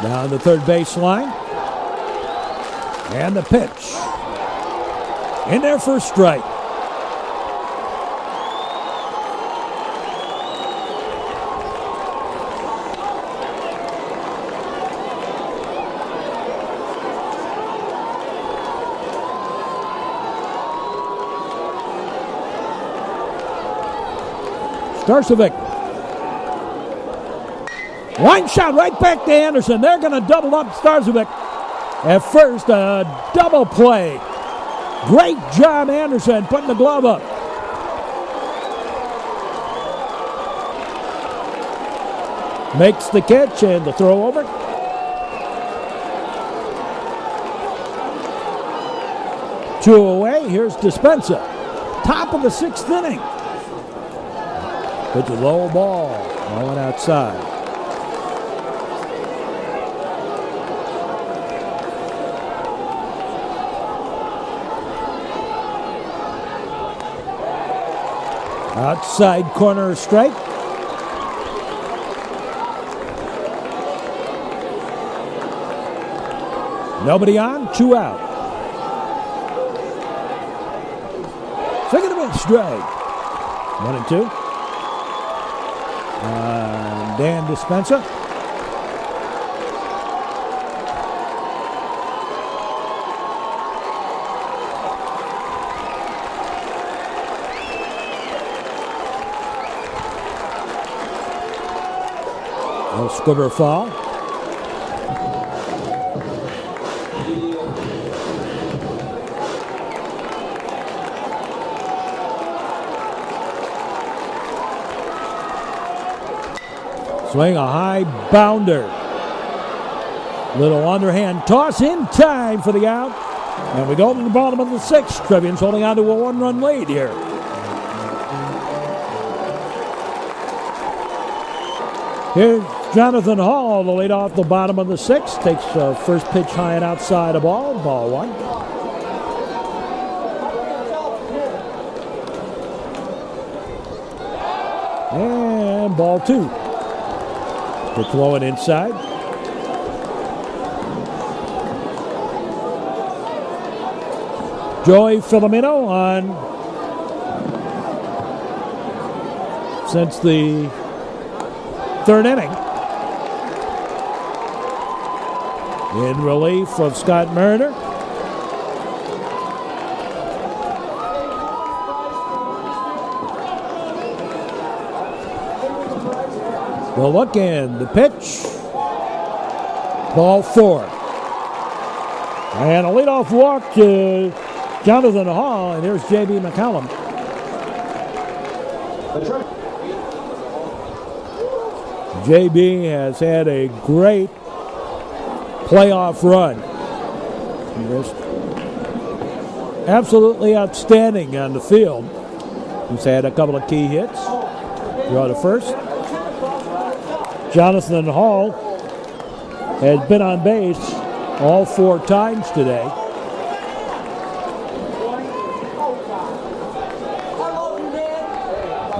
Down the third baseline. And the pitch. In there for a strike. Starcevic. Line shot right back to Anderson. They're going to double up Starcevic. At first, a double play. Great job, Anderson, putting the glove up. Makes the catch and the throw over. Two away. Here's Dispenza. Top of the 6th inning. Pitch a low ball. Going outside. Outside corner strike. Nobody on, 2 out. Second to miss strike. 1-2. Dan Dispenza. No squibber foul. Swing a high bounder. Little underhand toss in time for the out. And we go to the bottom of the 6th. Trevians holding on to a 1-run lead here. Here's Jonathan Hall, the lead off the bottom of the 6th. Takes first pitch high and outside a ball. Ball 1. And ball 2. Pitch low and inside. Joey Filomeno on since the 3rd inning. In relief of Scott Mariner. The look in, the pitch. Ball 4. And a leadoff walk to Jonathan Hall, and there's J.B. McCallum. J.B. has had a great playoff run. Just absolutely outstanding on the field. He's had a couple of key hits. Draw to first. Jonathan Hall has been on base all 4 times today.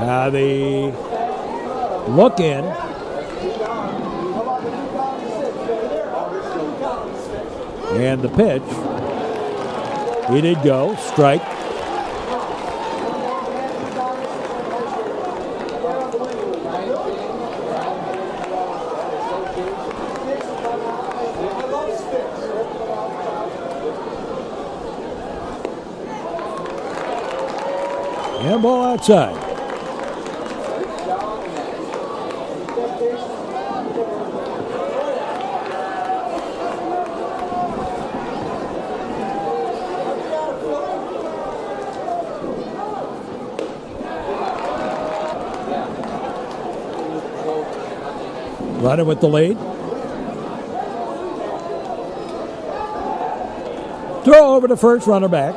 Now the look in. And the pitch. He did go. Strike. And ball outside. Runner with the lead. Throw over to first, runner back.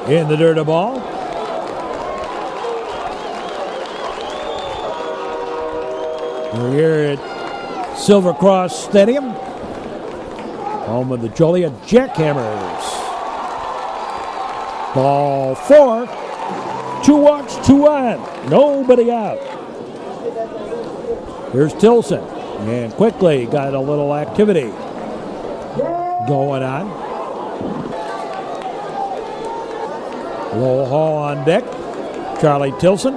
In the dirt, a ball. We're here at Silver Cross Stadium, home of the Joliet Jackhammers. Ball 4. 2 walks, 2 on. Nobody out. Here's Tilson. And quickly got a little activity going on. Roll Hall on deck. Charlie Tilson.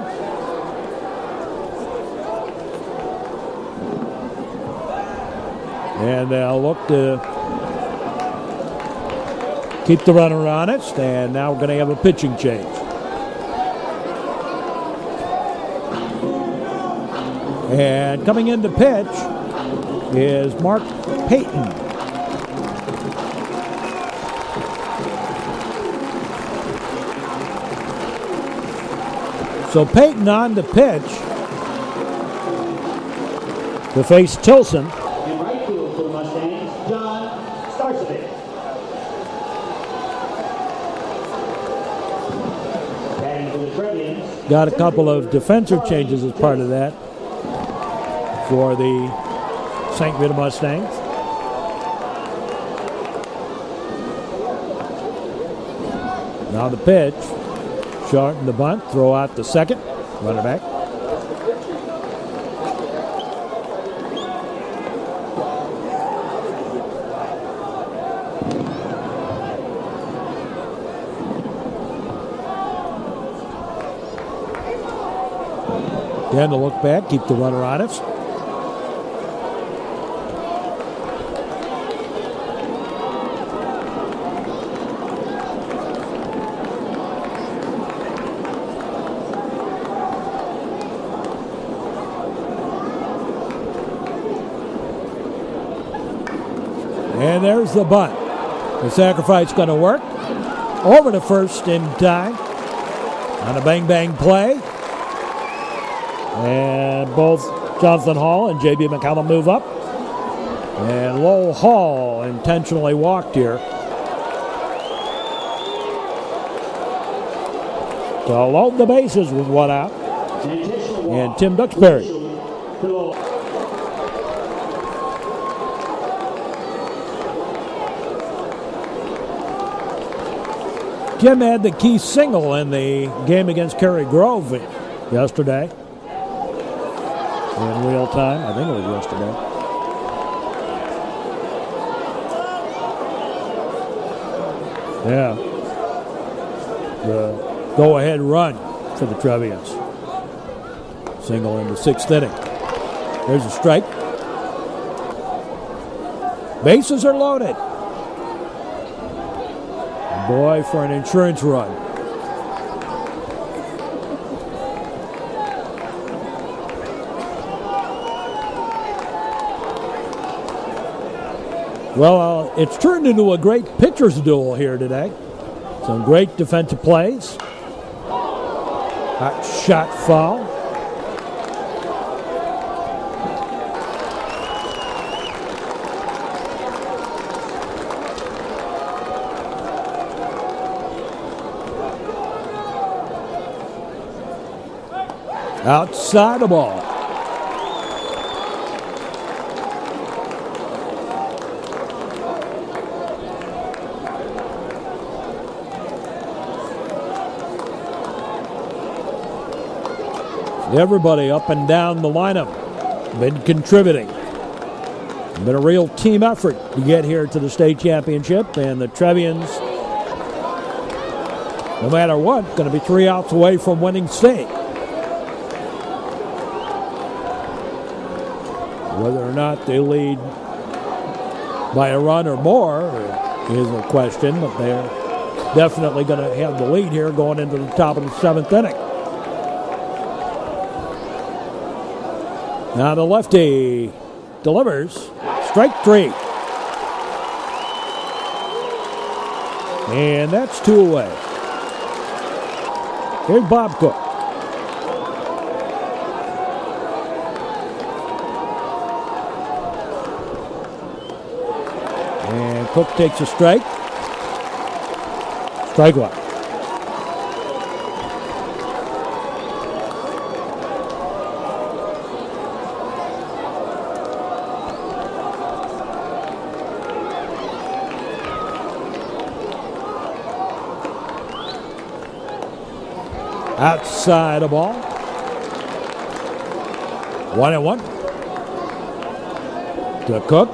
And they'll look to keep the runner honest, and now we're going to have a pitching change. And coming in to pitch is Mark Payton. So Payton on to pitch to face Tilson. In right field for the Mustangs, John Starcevic. Batting for the Trevians. Got a couple of defensive changes as part of that for the St Rita Mustangs. Now the pitch. Short in the bunt. Throw out the second. Runner back. Again, to look back, keep the runner honest. And there's the bunt. The sacrifice going to work. Over to first in time on a bang-bang play. And both Jonathan Hall and J.B. McCallum move up. And Lowell Hall intentionally walked here. To load the bases with one out. And Tim Duxbury. Tim had the key single in the game against Cary Grove yesterday. In real time. I think it was yesterday. Yeah. The go-ahead run for the Trevians. Single in the sixth inning. There's a strike. Bases are loaded. Boy for an insurance run. Well, it's turned into a great pitcher's duel here today. Some great defensive plays. Hot shot foul. Outside the ball. Everybody up and down the lineup been contributing. Been a real team effort to get here to the state championship, and the Trevians, no matter what, going to be 3 outs away from winning state. Whether or not they lead by a run or more is a question, but they're definitely going to have the lead here going into the top of the seventh inning. Now the lefty delivers. Strike 3. And that's 2 away. Here's Bob Cook. And Cook takes a strike. Strike 1. Outside the ball. 1-1. To Cook.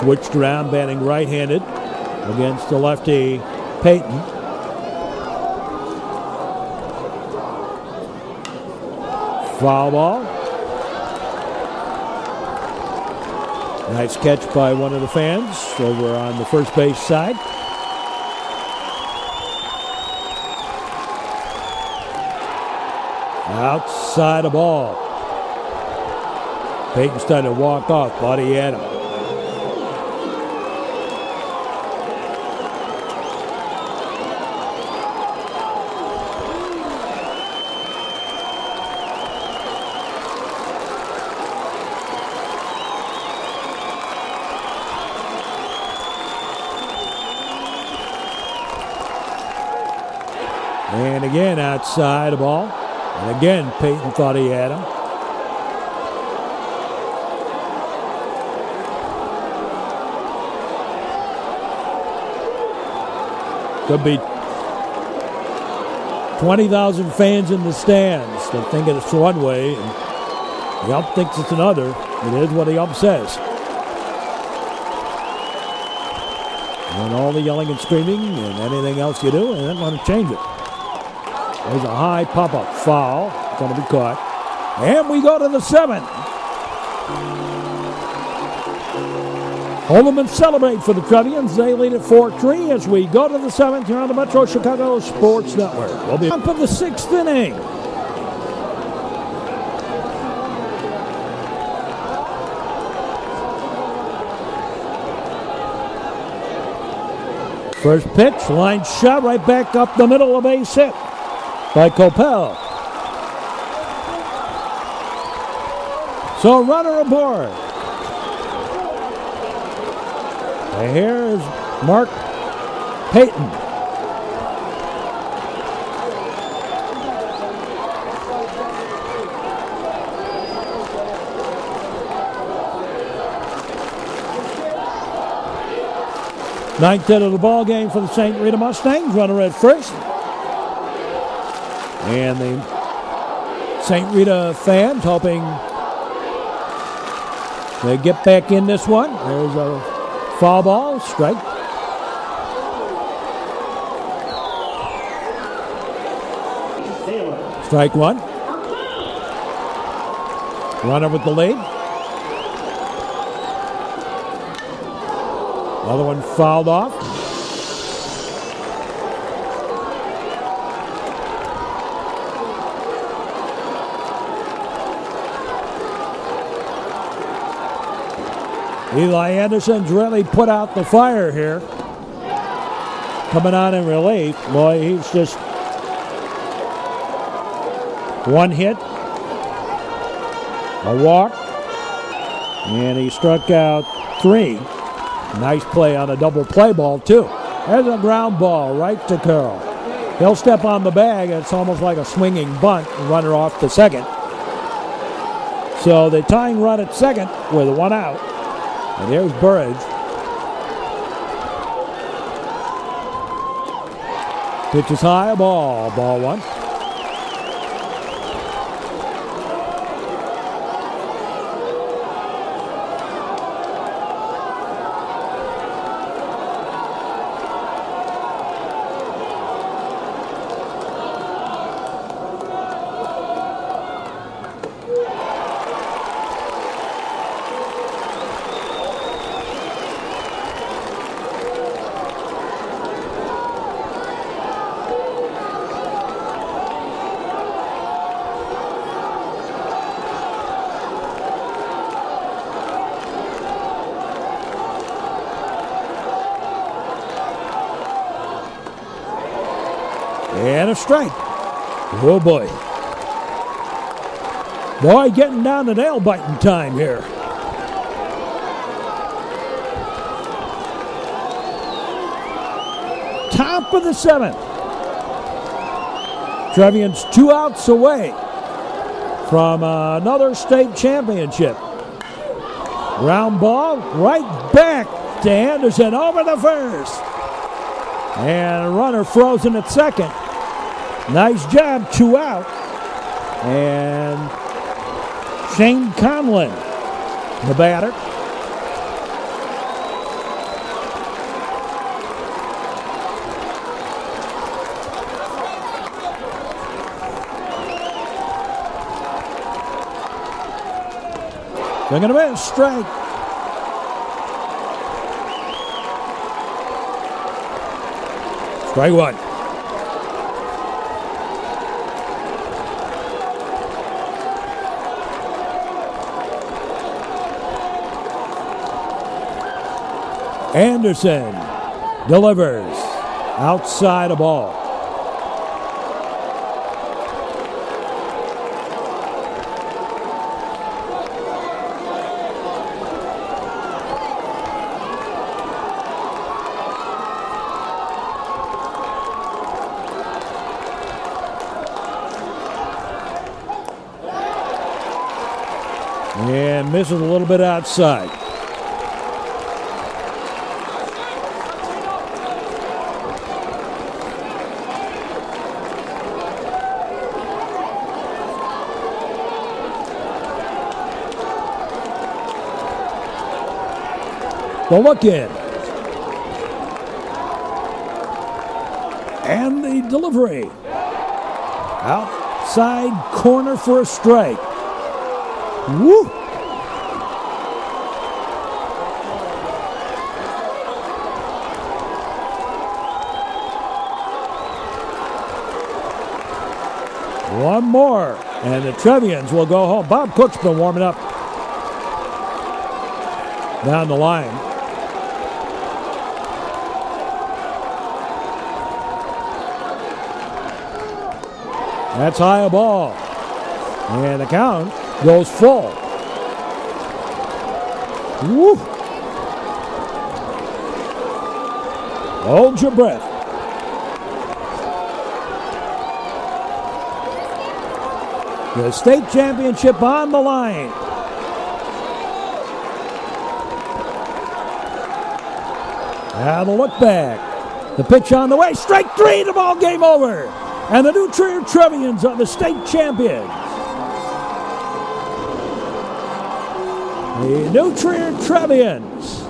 Switched around, batting right-handed against the lefty Payton. Foul ball. Nice catch by one of the fans over on the first base side. Outside the ball. Peyton's trying to walk off, but he had him. And again, outside the ball. And again, Peyton thought he had him. Could be 20,000 fans in the stands that think it's one way, and the ump thinks it's another. It is what the ump says. And all the yelling and screaming and anything else you do, and they're going to change it. There's a high pop-up foul. Going to be caught. And we go to the 7th. Holman celebrate for the Trevians. They lead it 4-3 as we go to the 7th here on the Metro Chicago Sports Network. We'll be up in the 6th inning. First pitch, line shot right back up the middle, a base hit by Coppell. So runner aboard. And here's Mark Payton. Ninth hit of the ball game for the St Rita Mustangs. Runner at first. And the St Rita fans hoping they get back in this one. There's a foul ball, strike. Strike one. Runner with the lead. Another one fouled off. Eli Anderson's really put out the fire here. Coming on in relief. Boy, he's just one hit, a walk, and he struck out 3. Nice play on a double play ball, too. There's a ground ball right to Carroll. He'll step on the bag. It's almost like a swinging bunt. Runner off to second. So the tying run at second with one out. And here's Burridge. Pitch is high, ball one. And a strike. Oh boy. Boy, getting down to nail biting time here. Top of the 7th. Trevians 2 outs away from another state championship. Ground ball right back to Anderson over the first. And a runner frozen at second. Nice job, 2 out. And Shane Conlon, the batter. They're going to miss, strike. Strike one. Anderson delivers outside a ball. And misses a little bit outside. The look in. And the delivery. Outside corner for a strike. Woo! One more, and the Trevians will go home. Bob Cook's been warming up down the line. That's high a ball. And the count goes full. Woo! Hold your breath. The state championship on the line. Now the look back. The pitch on the way. Strike three. The ball game over. And the new Trier Trevians are the state champions. The new Trier Trevians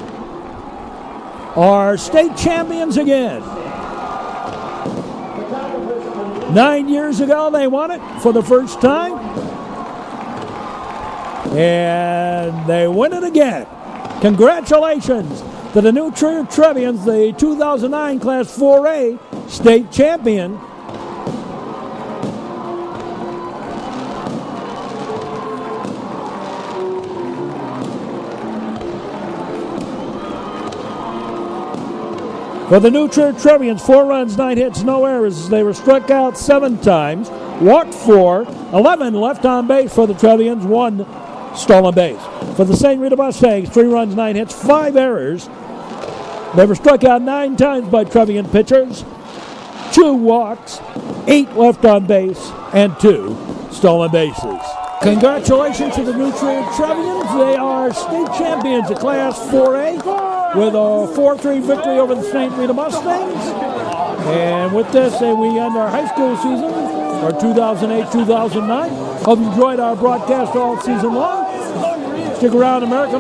are state champions again. 9 years ago, they won it for the first time. And they win it again. Congratulations to the new Trier Trevians, the 2009 Class 4A state champion. For the new Trier Trevians, 4 runs, 9 hits, no errors. They were struck out 7 times, walked 4, 11 left on base for the Trevians, 1 stolen base. For the St Rita Mustangs, 3 runs, 9 hits, 5 errors. They were struck out 9 times by Trevian pitchers, 2 walks, 8 left on base, and 2 stolen bases. Congratulations to the new Trier Trevians. They are state champions of Class 4A with a 4-3 victory over the St Rita Mustangs. And with this, we end our high school season for 2008-2009. Hope you enjoyed our broadcast all season long. Stick around, America.